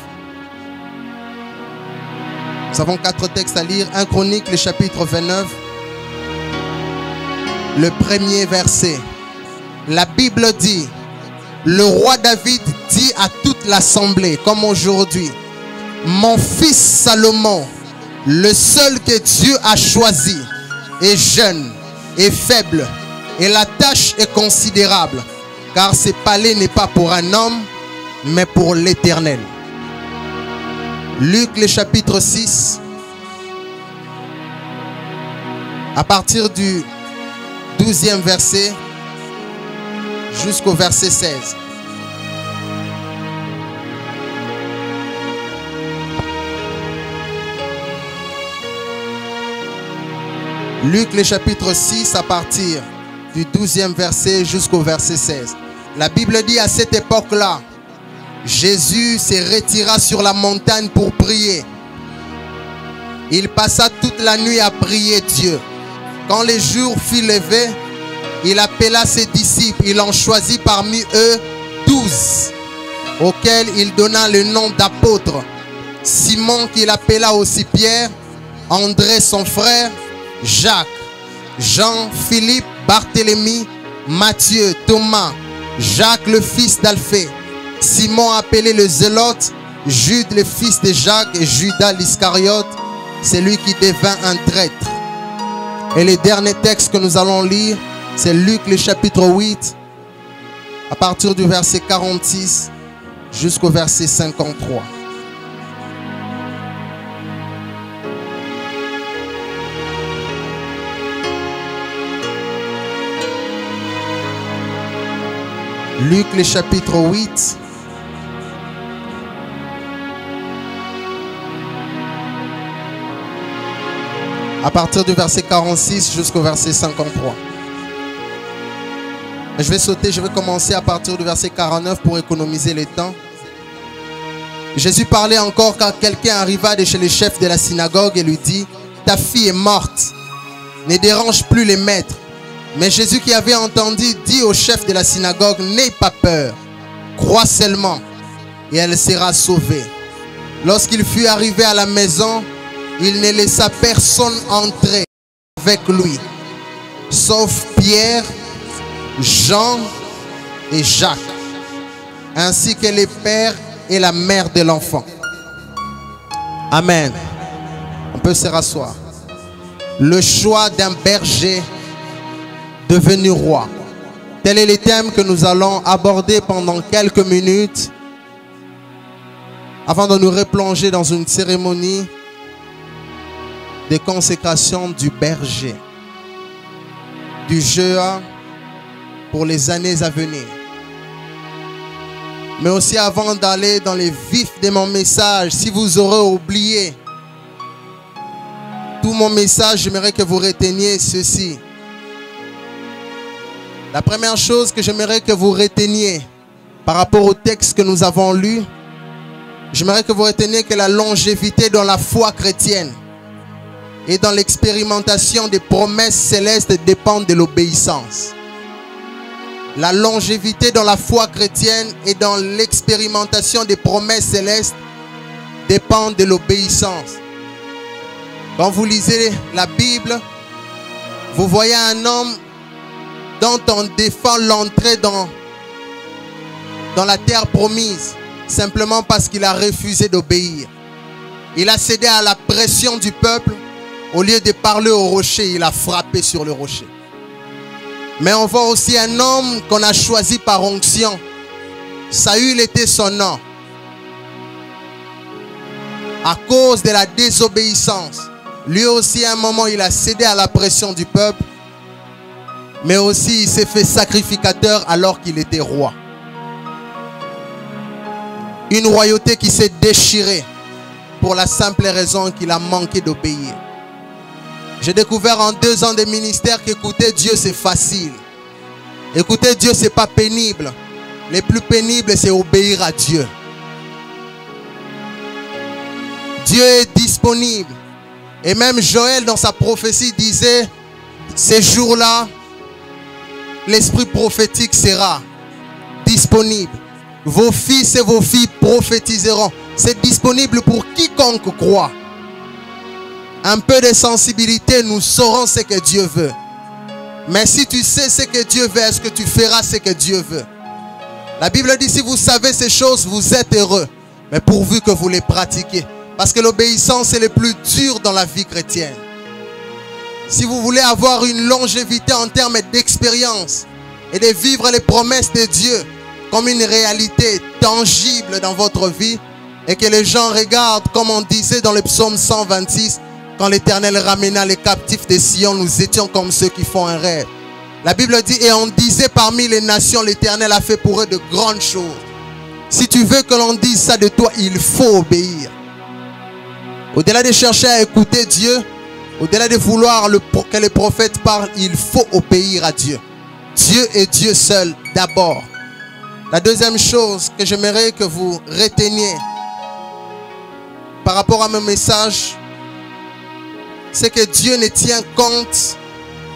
Nous avons 4 textes à lire. 1 Chronique, le chapitre 29. Le premier verset. La Bible dit: le roi David dit à toute l'assemblée, comme aujourd'hui: mon fils Salomon, le seul que Dieu a choisi, est jeune et faible, et la tâche est considérable, car ce palais n'est pas pour un homme, mais pour l'Éternel. Luc, le chapitre 6, à partir du 12e verset jusqu'au verset 16. Luc le chapitre 6 à partir du 12e verset jusqu'au verset 16. La Bible dit à cette époque-là, Jésus se retira sur la montagne pour prier. Il passa toute la nuit à prier Dieu. Quand le jour fut levé, il appela ses disciples. Il en choisit parmi eux 12, auxquels il donna le nom d'apôtres. Simon qu'il appela aussi Pierre, André son frère, Jacques, Jean, Philippe, Barthélemy, Matthieu, Thomas, Jacques le fils d'Alphée, Simon appelé le Zélote, Jude le fils de Jacques et Judas l'Iscariote, celui qui devint un traître. Et le dernier texte que nous allons lire, c'est Luc le chapitre 8, à partir du verset 46 jusqu'au verset 53. Luc le chapitre 8. À partir du verset 46 jusqu'au verset 53. Je vais sauter, je vais commencer à partir du verset 49 pour économiser le temps. Jésus parlait encore quand quelqu'un arriva de chez le chef de la synagogue et lui dit, « Ta fille est morte, ne dérange plus les maîtres. » Mais Jésus qui avait entendu dit au chef de la synagogue, « N'aie pas peur, crois seulement et elle sera sauvée. » Lorsqu'il fut arrivé à la maison, il ne laissa personne entrer avec lui, sauf Pierre, Jean et Jacques, ainsi que les pères et la mère de l'enfant. Amen. On peut se rasseoir. Le choix d'un berger devenu roi. Tel est le thème que nous allons aborder pendant quelques minutes avant de nous replonger dans une cérémonie de consécration du berger, du jeûne pour les années à venir. Mais aussi avant d'aller dans les vifs de mon message, si vous aurez oublié tout mon message, j'aimerais que vous reteniez ceci. La première chose que j'aimerais que vous reteniez par rapport au texte que nous avons lu, j'aimerais que vous reteniez que la longévité dans la foi chrétienne et dans l'expérimentation des promesses célestes dépend de l'obéissance. La longévité dans la foi chrétienne et dans l'expérimentation des promesses célestes dépend de l'obéissance. Quand vous lisez la Bible, vous voyez un homme dont on défend l'entrée dans la terre promise, simplement parce qu'il a refusé d'obéir. Il a cédé à la pression du peuple. Au lieu de parler au rocher, il a frappé sur le rocher. Mais on voit aussi un homme qu'on a choisi par onction. Saül était son nom. À cause de la désobéissance, lui aussi à un moment il a cédé à la pression du peuple. Mais aussi il s'est fait sacrificateur alors qu'il était roi. Une royauté qui s'est déchirée pour la simple raison qu'il a manqué d'obéir. J'ai découvert en 2 ans de ministère qu'écouter Dieu c'est facile. Écouter Dieu c'est pas pénible. Le plus pénible c'est obéir à Dieu. Dieu est disponible. Et même Joël dans sa prophétie disait, ces jours-là, l'esprit prophétique sera disponible. Vos fils et vos filles prophétiseront. C'est disponible pour quiconque croit. Un peu de sensibilité, nous saurons ce que Dieu veut. Mais si tu sais ce que Dieu veut, est-ce que tu feras ce que Dieu veut? La Bible dit, si vous savez ces choses, vous êtes heureux. Mais pourvu que vous les pratiquiez. Parce que l'obéissance est le plus dur dans la vie chrétienne. Si vous voulez avoir une longévité en termes d'expérience et de vivre les promesses de Dieu comme une réalité tangible dans votre vie, et que les gens regardent, comme on disait dans le psaume 126, quand l'Éternel ramena les captifs de Sion, nous étions comme ceux qui font un rêve. La Bible dit, et on disait parmi les nations, l'Éternel a fait pour eux de grandes choses. Si tu veux que l'on dise ça de toi, il faut obéir. Au-delà de chercher à écouter Dieu, Au-delà de vouloir que les prophètes parlent, il faut obéir à Dieu. Dieu est Dieu seul d'abord. La deuxième chose que j'aimerais que vous reteniez par rapport à mon message, c'est que Dieu ne tient compte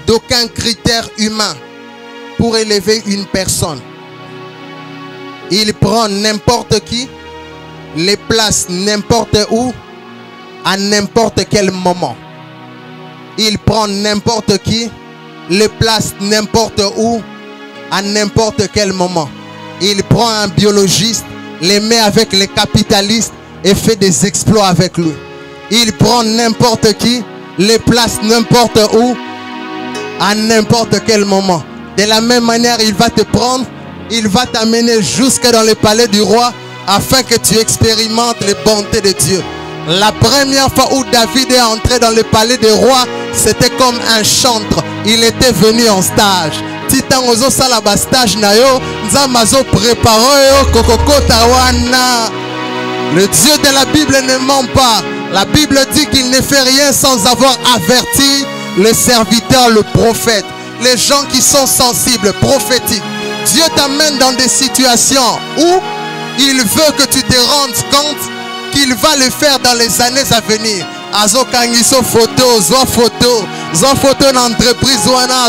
d'aucun critère humain pour élever une personne. Il prend n'importe qui, les place n'importe où, à n'importe quel moment. Il prend n'importe qui, les place n'importe où, à n'importe quel moment. Il prend un biologiste, les met avec les capitalistes et fait des exploits avec lui. Il prend n'importe qui, les place n'importe où, à n'importe quel moment. De la même manière, il va te prendre, il va t'amener jusque dans le palais du roi afin que tu expérimentes les bontés de Dieu. La première fois où David est entré dans le palais des rois, c'était comme un chantre. Il était venu en stage. Titan ozo salaba stage na yo, nzamazo prépare yo kokoko tawana. Le Dieu de la Bible ne ment pas. La Bible dit qu'il ne fait rien sans avoir averti le serviteur, le prophète. Les gens qui sont sensibles, prophétiques. Dieu t'amène dans des situations où il veut que tu te rendes compte qu'il va le faire dans les années à venir. Azo kangiso photo, zo photo dans l'entreprise,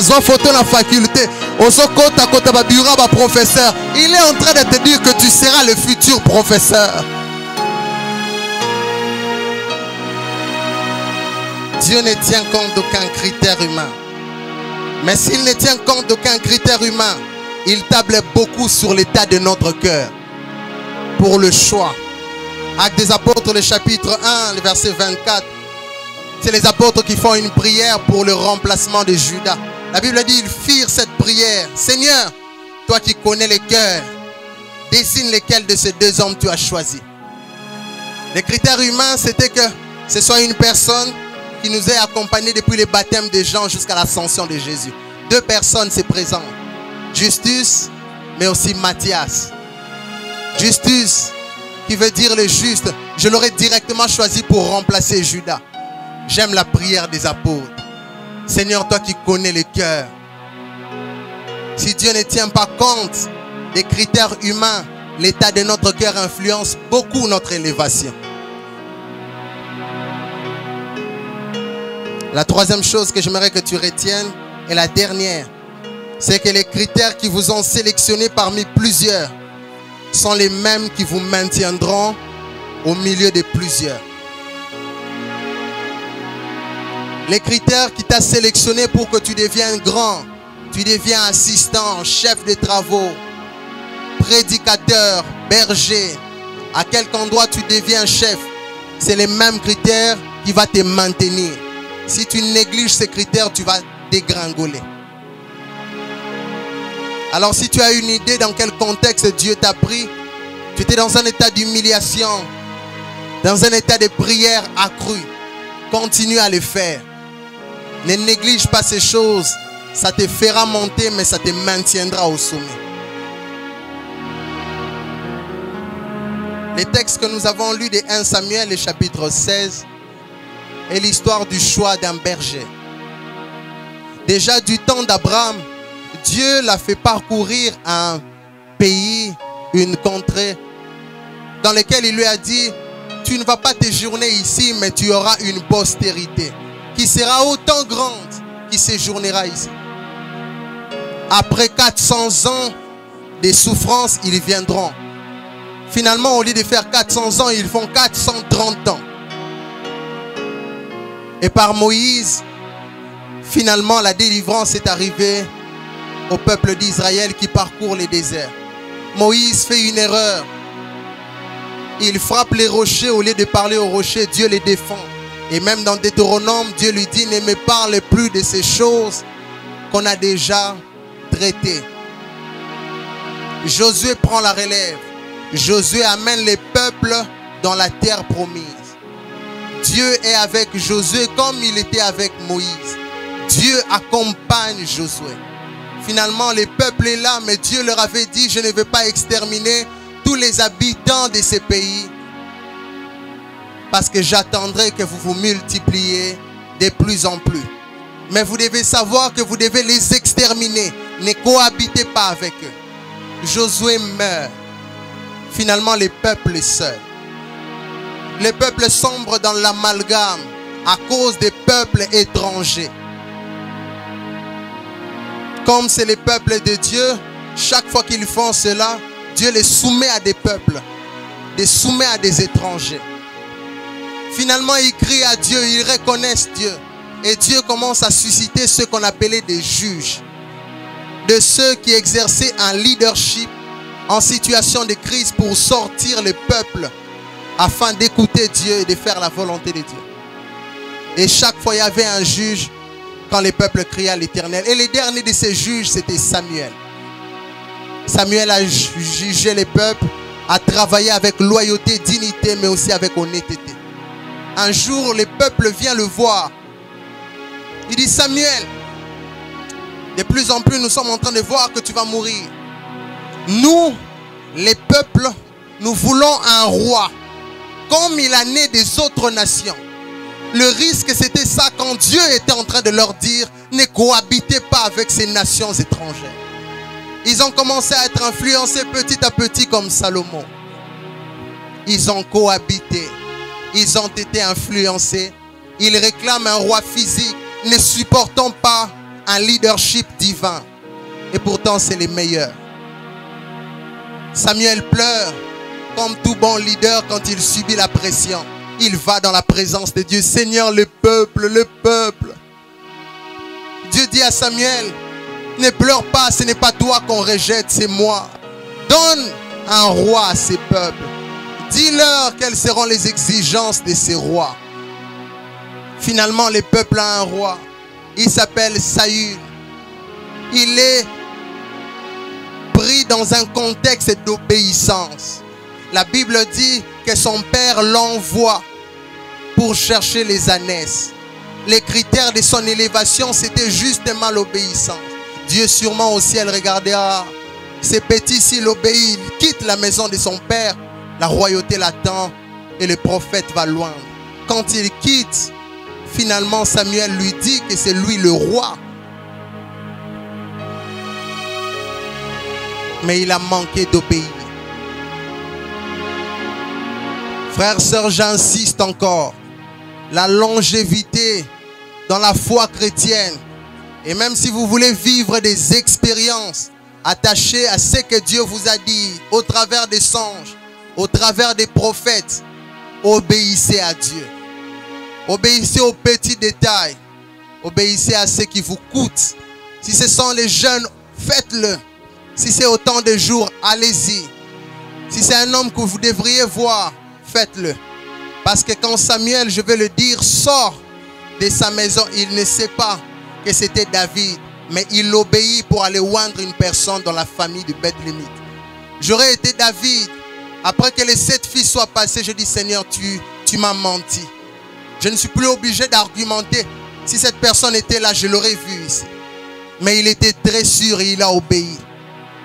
zo photo dans la faculté, ozo kota kota ba bureau ba professeur. Il est en train de te dire que tu seras le futur professeur. Dieu ne tient compte d'aucun critère humain. Mais s'il ne tient compte d'aucun critère humain, il table beaucoup sur l'état de notre cœur pour le choix. Actes des apôtres, le chapitre 1, le verset 24. C'est les apôtres qui font une prière pour le remplacement de Judas. La Bible dit, ils firent cette prière. Seigneur, toi qui connais les cœurs, désigne lesquels de ces deux hommes tu as choisi. Les critères humains, c'était que ce soit une personne qui nous ait accompagnés depuis le baptême de Jean jusqu'à l'ascension de Jésus. Deux personnes se présentent. Justus, mais aussi Matthias. Justus, qui veut dire le juste, je l'aurais directement choisi pour remplacer Judas. J'aime la prière des apôtres. Seigneur, toi qui connais le cœur. Si Dieu ne tient pas compte des critères humains, l'état de notre cœur influence beaucoup notre élévation. La troisième chose que j'aimerais que tu retiennes, et la dernière, c'est que les critères qui vous ont sélectionné parmi plusieurs sont les mêmes qui vous maintiendront au milieu de plusieurs. Les critères qui t'ont sélectionné pour que tu deviennes grand, tu deviens assistant, chef de travaux, prédicateur, berger, à quel endroit tu deviens chef, c'est les mêmes critères qui vont te maintenir. Si tu négliges ces critères, tu vas dégringoler. Alors si tu as une idée dans quel contexte Dieu t'a pris, tu étais dans un état d'humiliation, dans un état de prière accru, continue à le faire. Ne néglige pas ces choses, ça te fera monter mais ça te maintiendra au sommet. Les textes que nous avons lus de 1 Samuel, le chapitre 16, est l'histoire du choix d'un berger. Déjà du temps d'Abraham, Dieu l'a fait parcourir un pays, une contrée, dans lequel il lui a dit, tu ne vas pas séjourner ici, mais tu auras une postérité qui sera autant grande qui séjournera ici. Après 400 ans de souffrance, ils viendront. Finalement, au lieu de faire 400 ans, ils font 430 ans. Et par Moïse, finalement, la délivrance est arrivée au peuple d'Israël qui parcourt les déserts. Moïse fait une erreur. Il frappe les rochers au lieu de parler aux rochers. Dieu les défend. Et même dans Deutéronome, Dieu lui dit, ne me parle plus de ces choses qu'on a déjà traitées. Josué prend la relève. Josué amène les peuples dans la terre promise. Dieu est avec Josué comme il était avec Moïse. Dieu accompagne Josué. Finalement, le peuple est là, mais Dieu leur avait dit, je ne vais pas exterminer tous les habitants de ces pays, parce que j'attendrai que vous vous multipliez de plus en plus. Mais vous devez savoir que vous devez les exterminer. Ne cohabitez pas avec eux. Josué meurt. Finalement, les peuples seuls. Les peuples sombrent dans l'amalgame à cause des peuples étrangers. Comme c'est les peuples de Dieu, chaque fois qu'ils font cela, Dieu les soumet à des peuples, les soumet à des étrangers. Finalement, ils crient à Dieu, ils reconnaissent Dieu. Et Dieu commence à susciter ceux qu'on appelait des juges. De ceux qui exerçaient un leadership en situation de crise pour sortir les peuples afin d'écouter Dieu et de faire la volonté de Dieu. Et chaque fois, il y avait un juge quand les peuples criaient à l'Éternel. Et le dernier de ces juges, c'était Samuel. Samuel a jugé les peuples, a travaillé avec loyauté, dignité, mais aussi avec honnêteté. Un jour, le peuple vient le voir. Il dit, Samuel, de plus en plus, nous sommes en train de voir que tu vas mourir. Nous, les peuples, nous voulons un roi, comme il a né des autres nations. Le risque, c'était ça quand Dieu était en train de leur dire, ne cohabitez pas avec ces nations étrangères. Ils ont commencé à être influencés petit à petit comme Salomon. Ils ont cohabité. Ils ont été influencés. Ils réclament un roi physique, ne supportant pas un leadership divin. Et pourtant, c'est les meilleurs. Samuel pleure comme tout bon leader quand il subit la pression. Il va dans la présence de Dieu. Seigneur, le peuple, le peuple. Dieu dit à Samuel, ne pleure pas, ce n'est pas toi qu'on rejette, c'est moi. Donne un roi à ces peuples. Dis-leur quelles seront les exigences de ces rois. Finalement, le peuple a un roi. Il s'appelle Saül. Il est pris dans un contexte d'obéissance. La Bible dit que son père l'envoie pour chercher les ânesses. Les critères de son élévation, c'était justement l'obéissance. Dieu sûrement au ciel regardait, ah, ces petits, s'il obéit, il quitte la maison de son père, la royauté l'attend et le prophète va loin. Quand il quitte, finalement Samuel lui dit que c'est lui le roi. Mais il a manqué d'obéir. Frères, sœurs, j'insiste encore. La longévité dans la foi chrétienne, et même si vous voulez vivre des expériences attachées à ce que Dieu vous a dit au travers des songes, au travers des prophètes, obéissez à Dieu. Obéissez aux petits détails. Obéissez à ce qui vous coûte. Si ce sont les jeunes, faites-le. Si c'est autant de jours, allez-y. Si c'est un homme que vous devriez voir, faites-le. Parce que quand Samuel, je vais le dire, sort de sa maison, il ne sait pas que c'était David, mais il obéit pour aller oindre une personne dans la famille de Bethlémite. J'aurais été David, après que les 7 fils soient passés, je dis, Seigneur, tu m'as menti. Je ne suis plus obligé d'argumenter. Si cette personne était là, je l'aurais vu ici. Mais il était très sûr et il a obéi.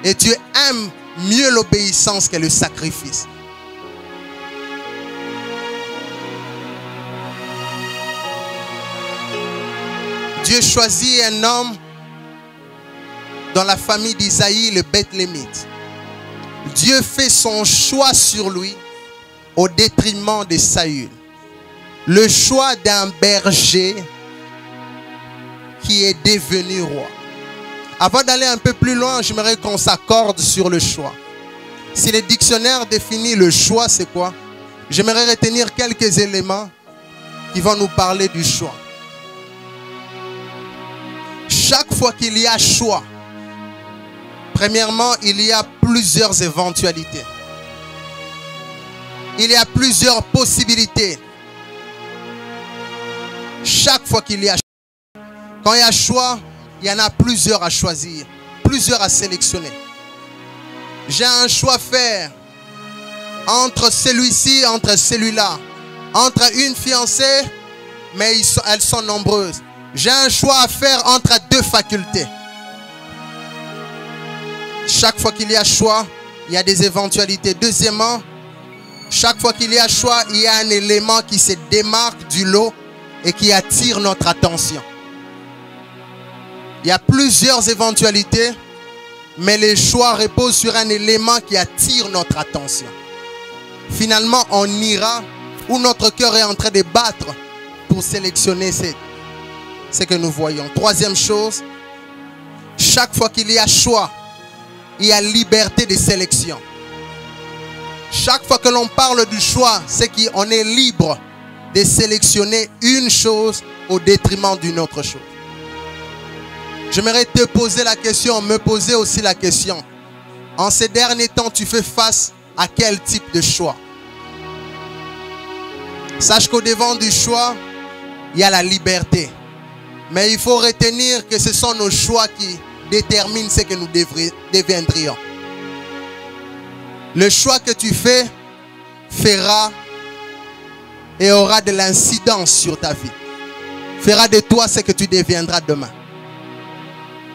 Et Dieu aime mieux l'obéissance que le sacrifice. Dieu choisit un homme dans la famille d'Isaïe, le Bethlémite. Dieu fait son choix sur lui au détriment de Saül. Le choix d'un berger qui est devenu roi. Avant d'aller un peu plus loin, j'aimerais qu'on s'accorde sur le choix. Si le dictionnaire définit le choix, c'est quoi? J'aimerais retenir quelques éléments qui vont nous parler du choix. Chaque fois qu'il y a choix, premièrement, il y a plusieurs éventualités. Il y a plusieurs possibilités. Chaque fois qu'il y a choix, quand il y a choix, il y en a plusieurs à choisir, plusieurs à sélectionner. J'ai un choix à faire entre celui-ci, entre celui-là, entre une fiancée, mais elles sont nombreuses. J'ai un choix à faire entre 2 facultés. Chaque fois qu'il y a choix, il y a des éventualités. Deuxièmement, chaque fois qu'il y a choix, il y a un élément qui se démarque du lot et qui attire notre attention. Il y a plusieurs éventualités, mais les choix reposent sur un élément qui attire notre attention. Finalement, on ira où notre cœur est en train de battre pour sélectionner ce que nous voyons. Troisième chose, chaque fois qu'il y a choix, il y a liberté de sélection. Chaque fois que l'on parle du choix, c'est qu'on est libre de sélectionner une chose au détriment d'une autre chose. J'aimerais te poser la question, me poser aussi la question. En ces derniers temps, tu fais face à quel type de choix? Sache qu'au devant du choix, il y a la liberté. Mais il faut retenir que ce sont nos choix qui déterminent ce que nous deviendrions. Le choix que tu fais fera et aura de l'incidence sur ta vie. Fera de toi ce que tu deviendras demain.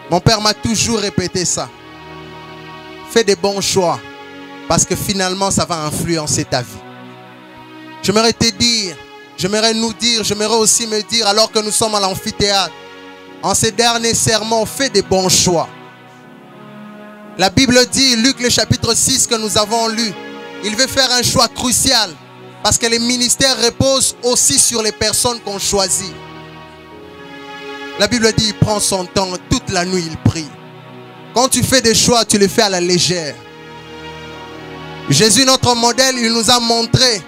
Mon père m'a toujours répété ça. Fais des bons choix parce que finalement ça va influencer ta vie. J'aimerais te dire, j'aimerais nous dire, j'aimerais aussi me dire alors que nous sommes à l'amphithéâtre, en ces derniers sermons, fais des bons choix. La Bible dit, Luc le chapitre 6 que nous avons lu, il veut faire un choix crucial parce que les ministères reposent aussi sur les personnes qu'on choisit. La Bible dit, il prend son temps, toute la nuit il prie. Quand tu fais des choix, tu les fais à la légère. Jésus, notre modèle, il nous a montré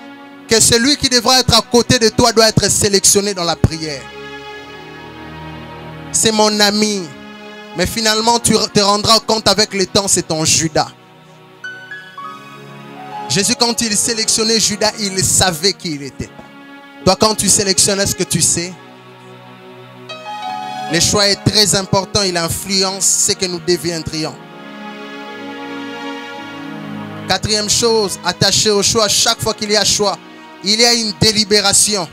que celui qui devra être à côté de toi doit être sélectionné dans la prière. C'est mon ami. Mais finalement, tu te rendras compte avec le temps, c'est ton Judas. Jésus, quand il sélectionnait Judas, il savait qui il était. Toi, quand tu sélectionnes, est-ce que tu sais? Le choix est très important, il influence ce que nous deviendrions. Quatrième chose, attaché au choix, chaque fois qu'il y a choix, il y a une délibération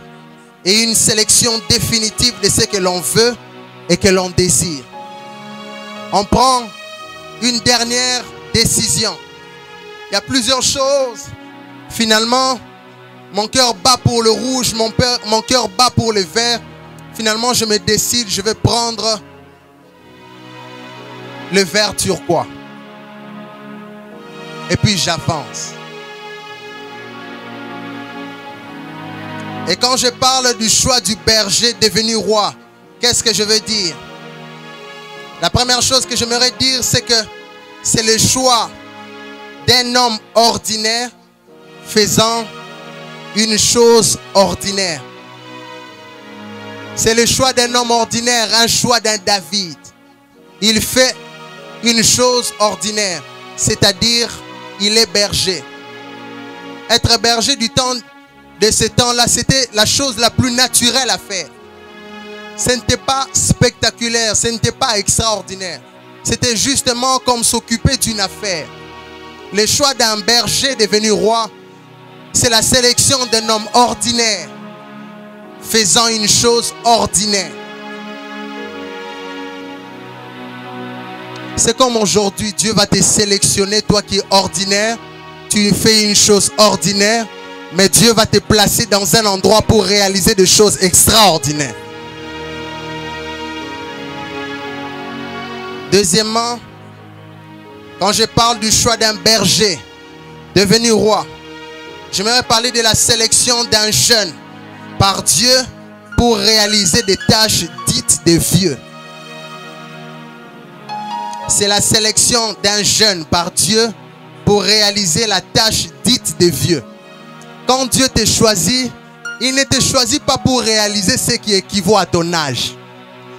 et une sélection définitive de ce que l'on veut et que l'on désire. On prend une dernière décision. Il y a plusieurs choses. Finalement, mon cœur bat pour le rouge, mon cœur bat pour le vert. Finalement, je me décide, je vais prendre le vert turquois. Et puis j'avance. Et quand je parle du choix du berger devenu roi, qu'est-ce que je veux dire? La première chose que j'aimerais dire, c'est que c'est le choix d'un homme ordinaire faisant une chose ordinaire. C'est le choix d'un homme ordinaire, un choix d'un David. Il fait une chose ordinaire, c'est-à-dire il est berger. Être berger du temps de ce temps-là, c'était la chose la plus naturelle à faire. Ce n'était pas spectaculaire, ce n'était pas extraordinaire. C'était justement comme s'occuper d'une affaire. Le choix d'un berger devenu roi, c'est la sélection d'un homme ordinaire faisant une chose ordinaire. C'est comme aujourd'hui, Dieu va te sélectionner, toi qui es ordinaire, tu fais une chose ordinaire, mais Dieu va te placer dans un endroit pour réaliser des choses extraordinaires. Deuxièmement, quand je parle du choix d'un berger devenu roi, j'aimerais parler de la sélection d'un jeune par Dieu pour réaliser des tâches dites de vieux. C'est la sélection d'un jeune par Dieu pour réaliser la tâche dite de vieux. Quand Dieu te choisit, il ne te choisit pas pour réaliser ce qui équivaut à ton âge.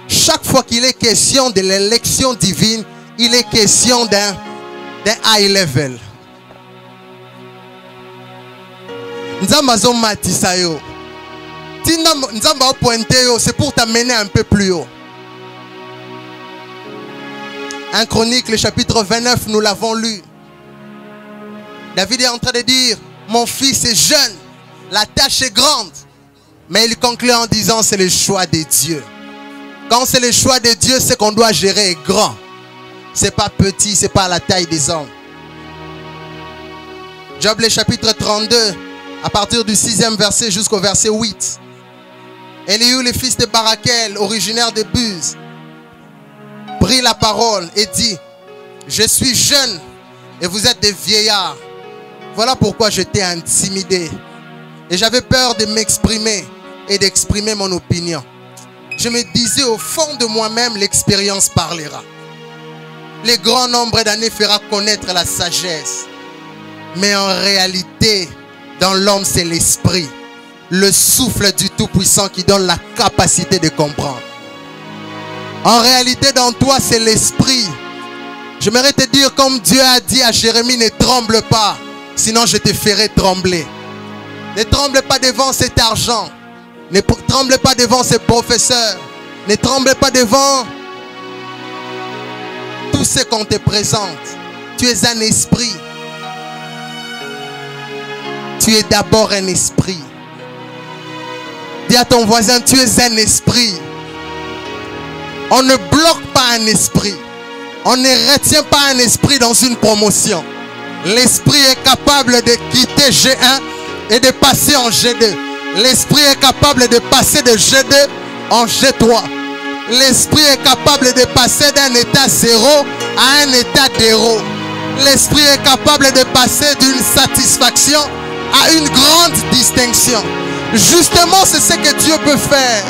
Chaque fois qu'il est question de l'élection divine, il est question d'un high level. C'est pour t'amener un peu plus haut. 1 Chronique, le chapitre 29, nous l'avons lu. David est en train de dire, mon fils est jeune, la tâche est grande. Mais il conclut en disant, c'est le choix de Dieu. Quand c'est le choix de Dieu, ce qu'on doit gérer est grand. Ce n'est pas petit, ce n'est pas la taille des hommes. Job, le chapitre 32, à partir du 6e verset jusqu'au verset 8. Elihu, le fils de Barakel, originaire de Buz, prit la parole et dit: je suis jeune et vous êtes des vieillards. Voilà pourquoi j'étais intimidé et j'avais peur de m'exprimer et d'exprimer mon opinion. Je me disais au fond de moi-même, l'expérience parlera. Le grand nombre d'années fera connaître la sagesse. Mais en réalité, dans l'homme, c'est l'esprit, le souffle du Tout-Puissant qui donne la capacité de comprendre. En réalité, dans toi, c'est l'esprit. J'aimerais te dire, comme Dieu a dit à Jérémie, ne tremble pas, sinon je te ferai trembler. Ne tremble pas devant cet argent. Ne tremble pas devant ces professeurs. Ne tremble pas devant tout ce qu'on te présente. Tu es un esprit. Tu es d'abord un esprit. Dis à ton voisin, tu es un esprit. On ne bloque pas un esprit. On ne retient pas un esprit dans une promotion. L'esprit est capable de quitter G1 et de passer en G2. L'esprit est capable de passer de G2 en G3. L'esprit est capable de passer d'un état 0 à un état d'héros. L'esprit est capable de passer d'une satisfaction à une grande distinction. Justement, c'est ce que Dieu peut faire.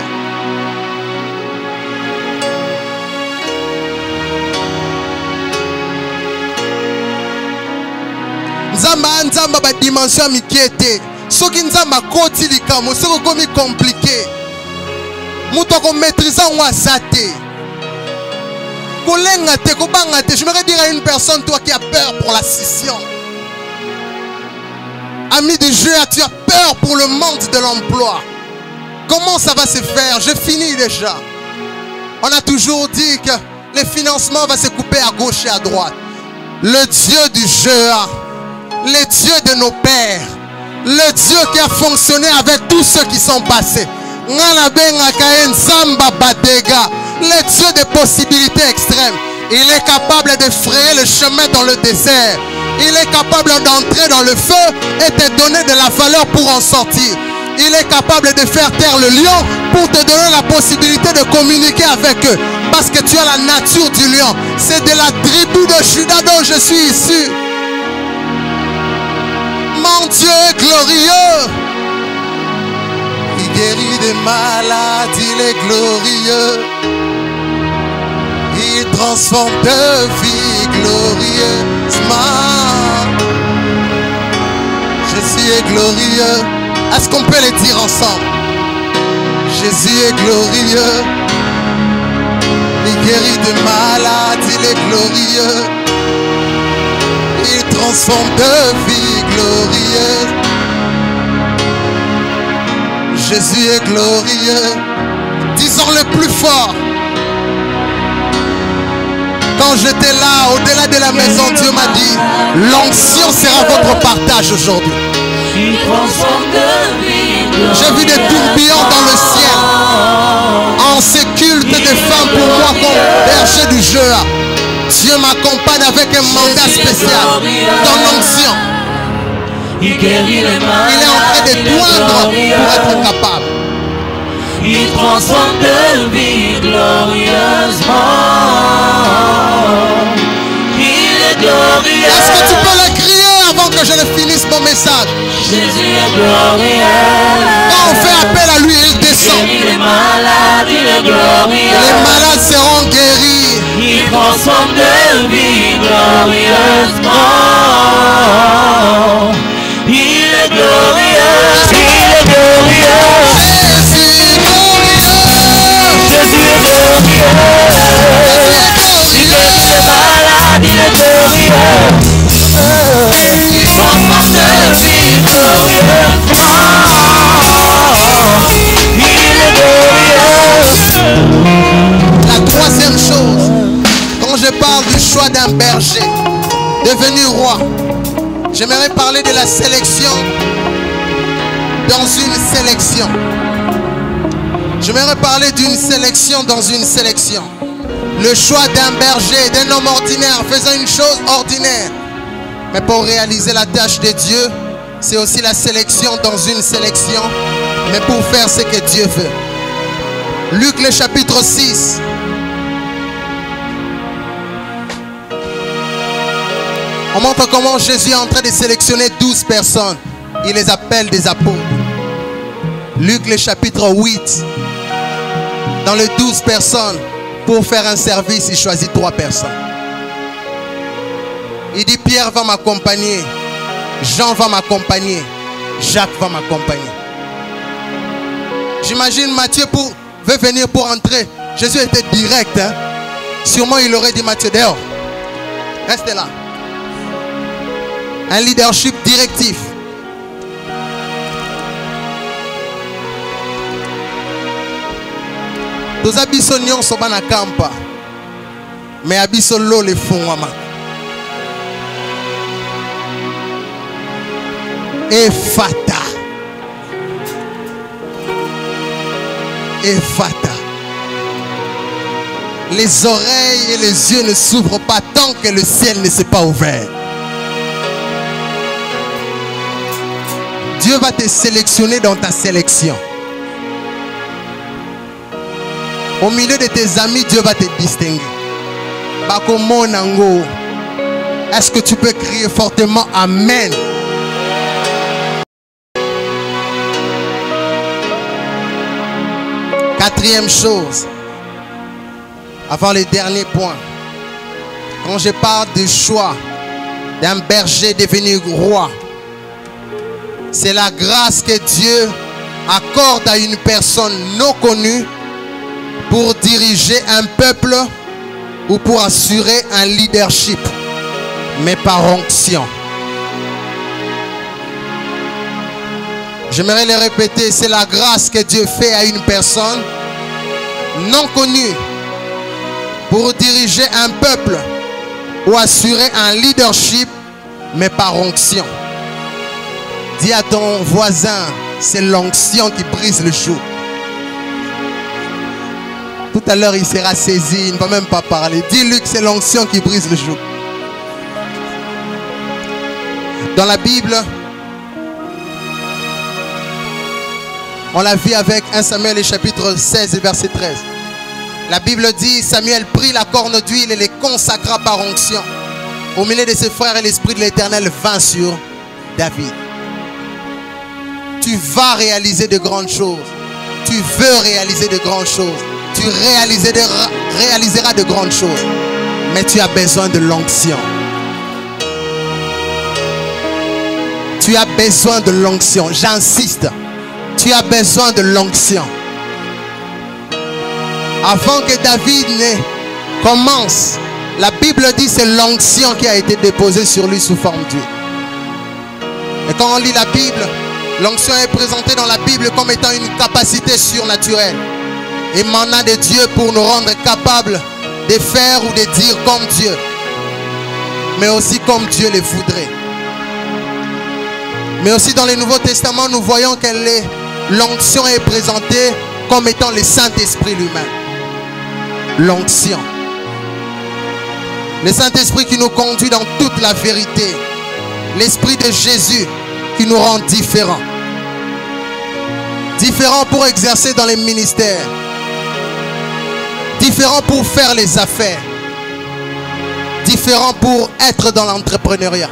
Nzamba ba dimension mikiete. Soki nzamba koti likamo, soko komi compliqué. Muto ko maîtriser wa zate. Kolenga te ko banga te. Je voudrais dire à une personne, toi qui as peur pour la scission. Ami du jeu, tu as peur pour le monde de l'emploi. Comment ça va se faire? Je finis déjà. On a toujours dit que le financement va se couper à gauche et à droite. Le Dieu du jeu, le Dieu de nos pères, le Dieu qui a fonctionné avec tous ceux qui sont passés, le Dieu des possibilités extrêmes, il est capable de frayer le chemin dans le désert. Il est capable d'entrer dans le feu et te donner de la valeur pour en sortir. Il est capable de faire taire le lion pour te donner la possibilité de communiquer avec eux. Parce que tu as la nature du lion. C'est de la tribu de Juda dont je suis issu. Mon Dieu est glorieux. Il guérit des malades, il est glorieux. Il transforme de vie glorieusement. Jésus est glorieux. Est-ce qu'on peut les dire ensemble? Jésus est glorieux. Il guérit de malades, il est glorieux. Il transforme de vie glorieuse. Jésus est glorieux. Disons-le plus fort. Quand j'étais là, au-delà de la maison, Dieu m'a dit, l'onction sera votre partage aujourd'hui. J'ai vu des tourbillons dans le ciel. En ces cultes des femmes pour moi comme berger du jeu. Dieu m'accompagne avec un mandat spécial dans l'onction. Il est en train de toindre pour être capable. Il transforme de vie glorieusement. Il est glorieux. Est-ce que tu peux le crier avant que je ne finisse mon message? Jésus est glorieux. Quand on fait appel à lui, il descend. Il est malade, il est glorieux. Les malades seront guéris. Il transforme de vie glorieusement. Il est glorieux. Il est glorieux. Jésus est glorieux. Il guérit les malades, il est glorieux. Il transforme de vie glorieusement. Il est glorieux. La troisième chose, quand je parle du choix d'un berger devenu roi, j'aimerais parler de la sélection dans une sélection. J'aimerais parler d'une sélection dans une sélection. Le choix d'un berger, d'un homme ordinaire faisant une chose ordinaire. Mais pour réaliser la tâche de Dieu, c'est aussi la sélection dans une sélection. Mais pour faire ce que Dieu veut. Luc le chapitre 6. On montre comment Jésus est en train de sélectionner 12 personnes. Il les appelle des apôtres. Luc le chapitre 8. Dans les 12 personnes, pour faire un service, il choisit 3 personnes. Il dit Pierre va m'accompagner, Jean va m'accompagner, Jacques va m'accompagner. J'imagine Matthieu veut venir pour entrer. Jésus était direct. Hein? Sûrement il aurait dit Matthieu dehors. Restez là. Un leadership directif. Tous abisso nyonso bana kampa. Mais abisso lo le fongwama. Ephata. Ephata. Les oreilles et les yeux ne s'ouvrent pas tant que le ciel ne s'est pas ouvert. Dieu va te sélectionner dans ta sélection. Au milieu de tes amis, Dieu va te distinguer. Bakomo nango. Est-ce que tu peux crier fortement Amen? Quatrième chose, avant le dernier point, quand je parle du choix d'un berger devenu roi, c'est la grâce que Dieu accorde à une personne non connue pour diriger un peuple ou pour assurer un leadership, mais par onction. J'aimerais le répéter, c'est la grâce que Dieu fait à une personne non connue pour diriger un peuple ou assurer un leadership, mais par onction. Dis à ton voisin, c'est l'onction qui brise le joug. Tout à l'heure, il sera saisi, il ne va même pas parler. Dis-lui que c'est l'onction qui brise le joug. Dans la Bible, on l'a vu avec 1 Samuel chapitre 16 et verset 13. La Bible dit, Samuel prit la corne d'huile et les consacra par onction. Au milieu de ses frères, et l'Esprit de l'Éternel vint sur David. Tu vas réaliser de grandes choses. Tu veux réaliser de grandes choses. Tu réaliseras de grandes choses. Mais tu as besoin de l'onction. Tu as besoin de l'onction. J'insiste. Tu as besoin de l'onction. Avant que David ne commence, la Bible dit c'est l'onction qui a été déposée sur lui sous forme d'huile. Et quand on lit la Bible, l'onction est présentée dans la Bible comme étant une capacité surnaturelle, émanant de Dieu pour nous rendre capables de faire ou de dire comme Dieu, mais aussi comme Dieu le voudrait. Mais aussi dans le Nouveau Testament, nous voyons que l'onction est présentée comme étant le Saint-Esprit lui-même. L'onction. Le Saint-Esprit qui nous conduit dans toute la vérité. L'Esprit de Jésus qui nous rend différents. Différents pour exercer dans les ministères. Différents pour faire les affaires. Différents pour être dans l'entrepreneuriat.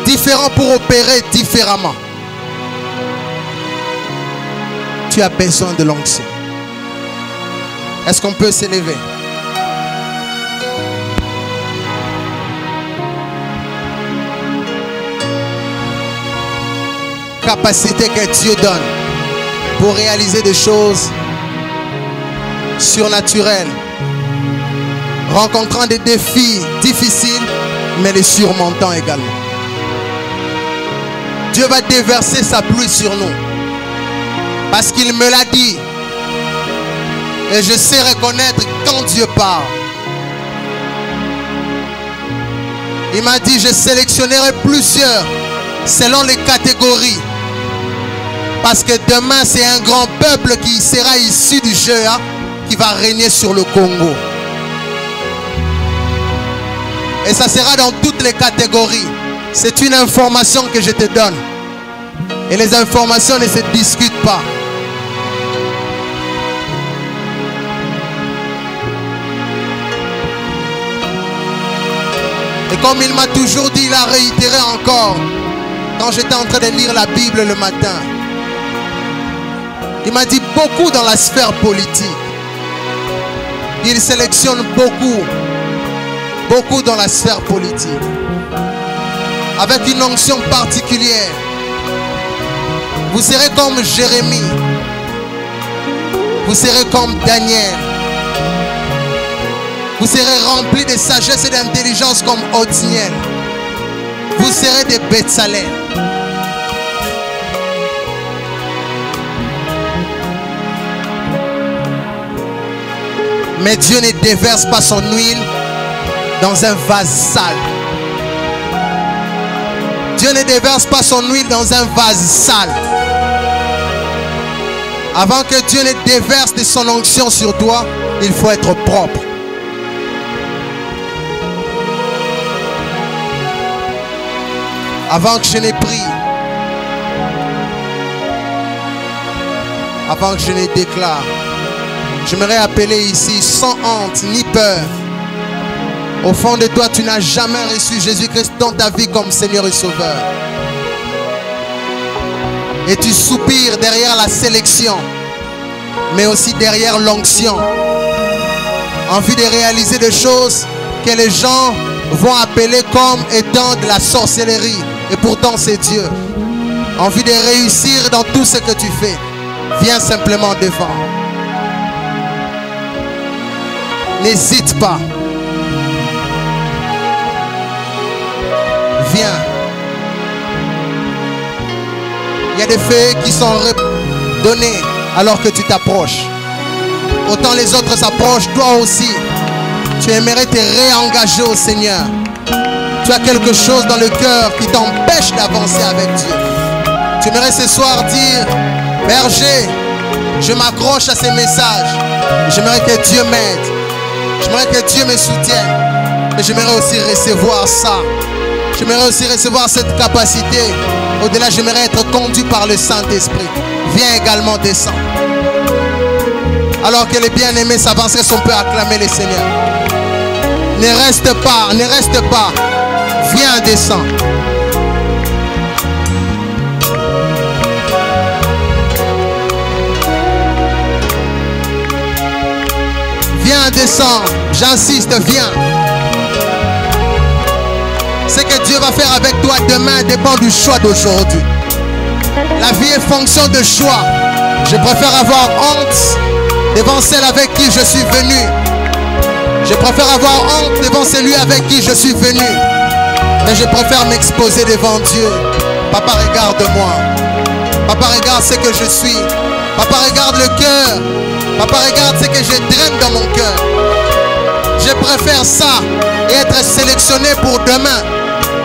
Différents pour opérer différemment. Tu as besoin de l'onction. Est-ce qu'on peut s'élever? Capacité que Dieu donne pour réaliser des choses surnaturelles, rencontrant des défis difficiles, mais les surmontant également. Dieu va déverser sa pluie sur nous. Parce qu'il me l'a dit. Et je sais reconnaître quand Dieu parle. Il m'a dit, je sélectionnerai plusieurs selon les catégories. Parce que demain, c'est un grand peuple qui sera issu du jeu qui va régner sur le Congo. Et ça sera dans toutes les catégories. C'est une information que je te donne. Et les informations ne se discutent pas. comme il m'a toujours dit, il a réitéré encore. Quand j'étais en train de lire la Bible le matin, il m'a dit beaucoup dans la sphère politique. Il sélectionne beaucoup dans la sphère politique. Avec une onction particulière. Vous serez comme Jérémie. Vous serez comme Daniel. Vous serez remplis de sagesse et d'intelligence comme Othniel. Vous serez des Betsalel. Mais Dieu ne déverse pas son huile dans un vase sale. Dieu ne déverse pas son huile dans un vase sale. Avant que Dieu ne déverse de son onction sur toi, il faut être propre. Avant que je n'ai pris, avant que je ne déclare, j'aimerais appeler ici sans honte ni peur. Au fond de toi, tu n'as jamais reçu Jésus-Christ dans ta vie comme Seigneur et Sauveur. Et tu soupires derrière la sélection, mais aussi derrière l'onction. Envie de réaliser des choses que les gens vont appeler comme étant de la sorcellerie. Et pourtant c'est Dieu. Envie de réussir dans tout ce que tu fais. Viens simplement devant. N'hésite pas. Viens. Il y a des feux qui sont donnés alors que tu t'approches. Autant les autres s'approchent, toi aussi. Tu aimerais te réengager au Seigneur. Tu as quelque chose dans le cœur qui t'empêche d'avancer avec Dieu. Tu aimerais ce soir dire, berger, je m'accroche à ces messages. J'aimerais que Dieu m'aide. J'aimerais que Dieu me soutienne. Mais j'aimerais aussi recevoir ça. J'aimerais aussi recevoir cette capacité. Au-delà, j'aimerais être conduit par le Saint-Esprit. Viens également descendre. Alors que les bien-aimés s'avancent, on peut acclamer le Seigneur. Ne reste pas, ne reste pas. Viens descendre. Viens descendre. J'insiste, viens. Ce que Dieu va faire avec toi demain dépend du choix d'aujourd'hui. La vie est fonction de choix. Je préfère avoir honte devant celle avec qui je suis venu. Je préfère avoir honte devant celui avec qui je suis venu. Mais je préfère m'exposer devant Dieu. Papa, regarde-moi. Papa, regarde ce que je suis. Papa, regarde le cœur. Papa, regarde ce que je draine dans mon cœur. Je préfère ça et être sélectionné pour demain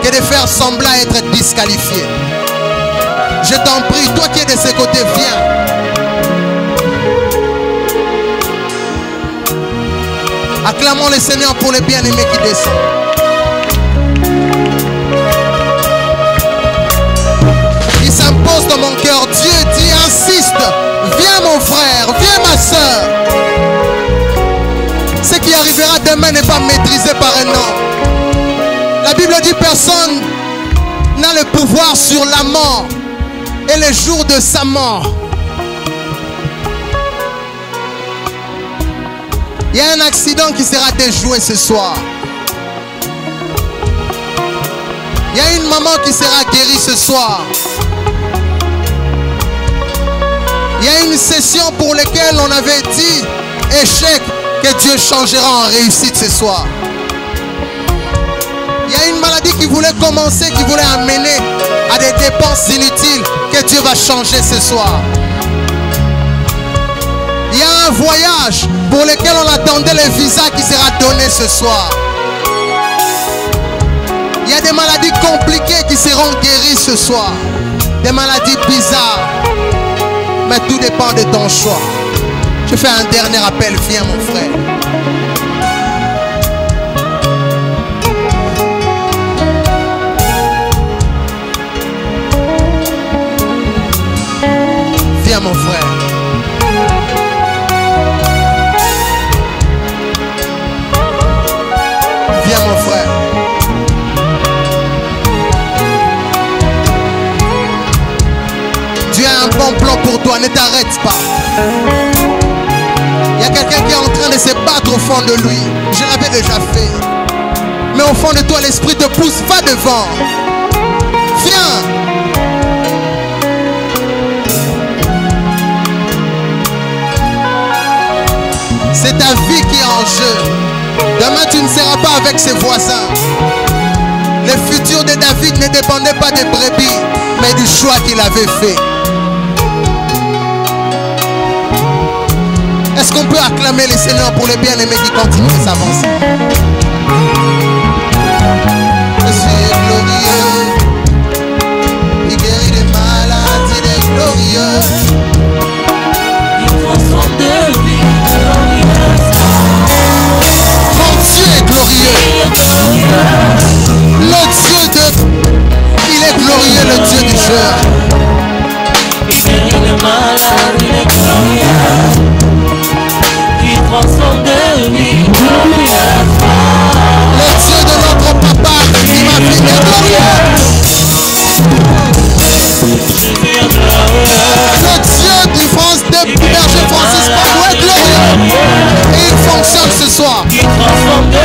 que de faire semblant être disqualifié. Je t'en prie, toi qui es de ce côté, viens. Acclamons le Seigneur pour les bien-aimés qui descendent. Il s'impose dans mon cœur. Dieu dit, insiste. Viens mon frère, viens ma soeur. Ce qui arrivera demain n'est pas maîtrisé par un homme. La Bible dit, personne n'a le pouvoir sur la mort et le jour de sa mort. Il y a un accident qui sera déjoué ce soir. Il y a une maman qui sera guérie ce soir. Il y a une session pour laquelle on avait dit échec, que Dieu changera en réussite ce soir. Il y a une maladie qui voulait commencer, qui voulait amener à des dépenses inutiles, que Dieu va changer ce soir. Il y a un voyage pour lequel on attendait le visa qui sera donné ce soir. Il y a des maladies compliquées qui seront guéries ce soir. Des maladies bizarres. Mais tout dépend de ton choix. Je fais un dernier appel. Viens mon frère. Viens mon frère. Viens mon frère. plan pour toi, ne t'arrête pas. Il y a quelqu'un qui est en train de se battre au fond de lui. Je l'avais déjà fait. Mais au fond de toi, l'esprit te pousse, va devant. Viens. C'est ta vie qui est en jeu. Demain, tu ne seras pas avec ses voisins. Le futur de David ne dépendait pas des brebis, mais du choix qu'il avait fait. Est-ce qu'on peut acclamer le Seigneur pour les bien-aimés qui continuent de s'avancer? Jésus est glorieux. Il guérit les malades, il est glorieux. Il transforme de vie glorieuse. Mon Dieu est glorieux. Le Dieu de... Il est glorieux, le Dieu du cœur. Il guérit les malades, il est glorieux. Il transforme de vie glorieuse. Le Dieu de notre papa qui m'a fait des glorieux. Le Dieu du France, de berger Francis Pablo est glorieux. Et il fonctionne ce soir. Il transforme de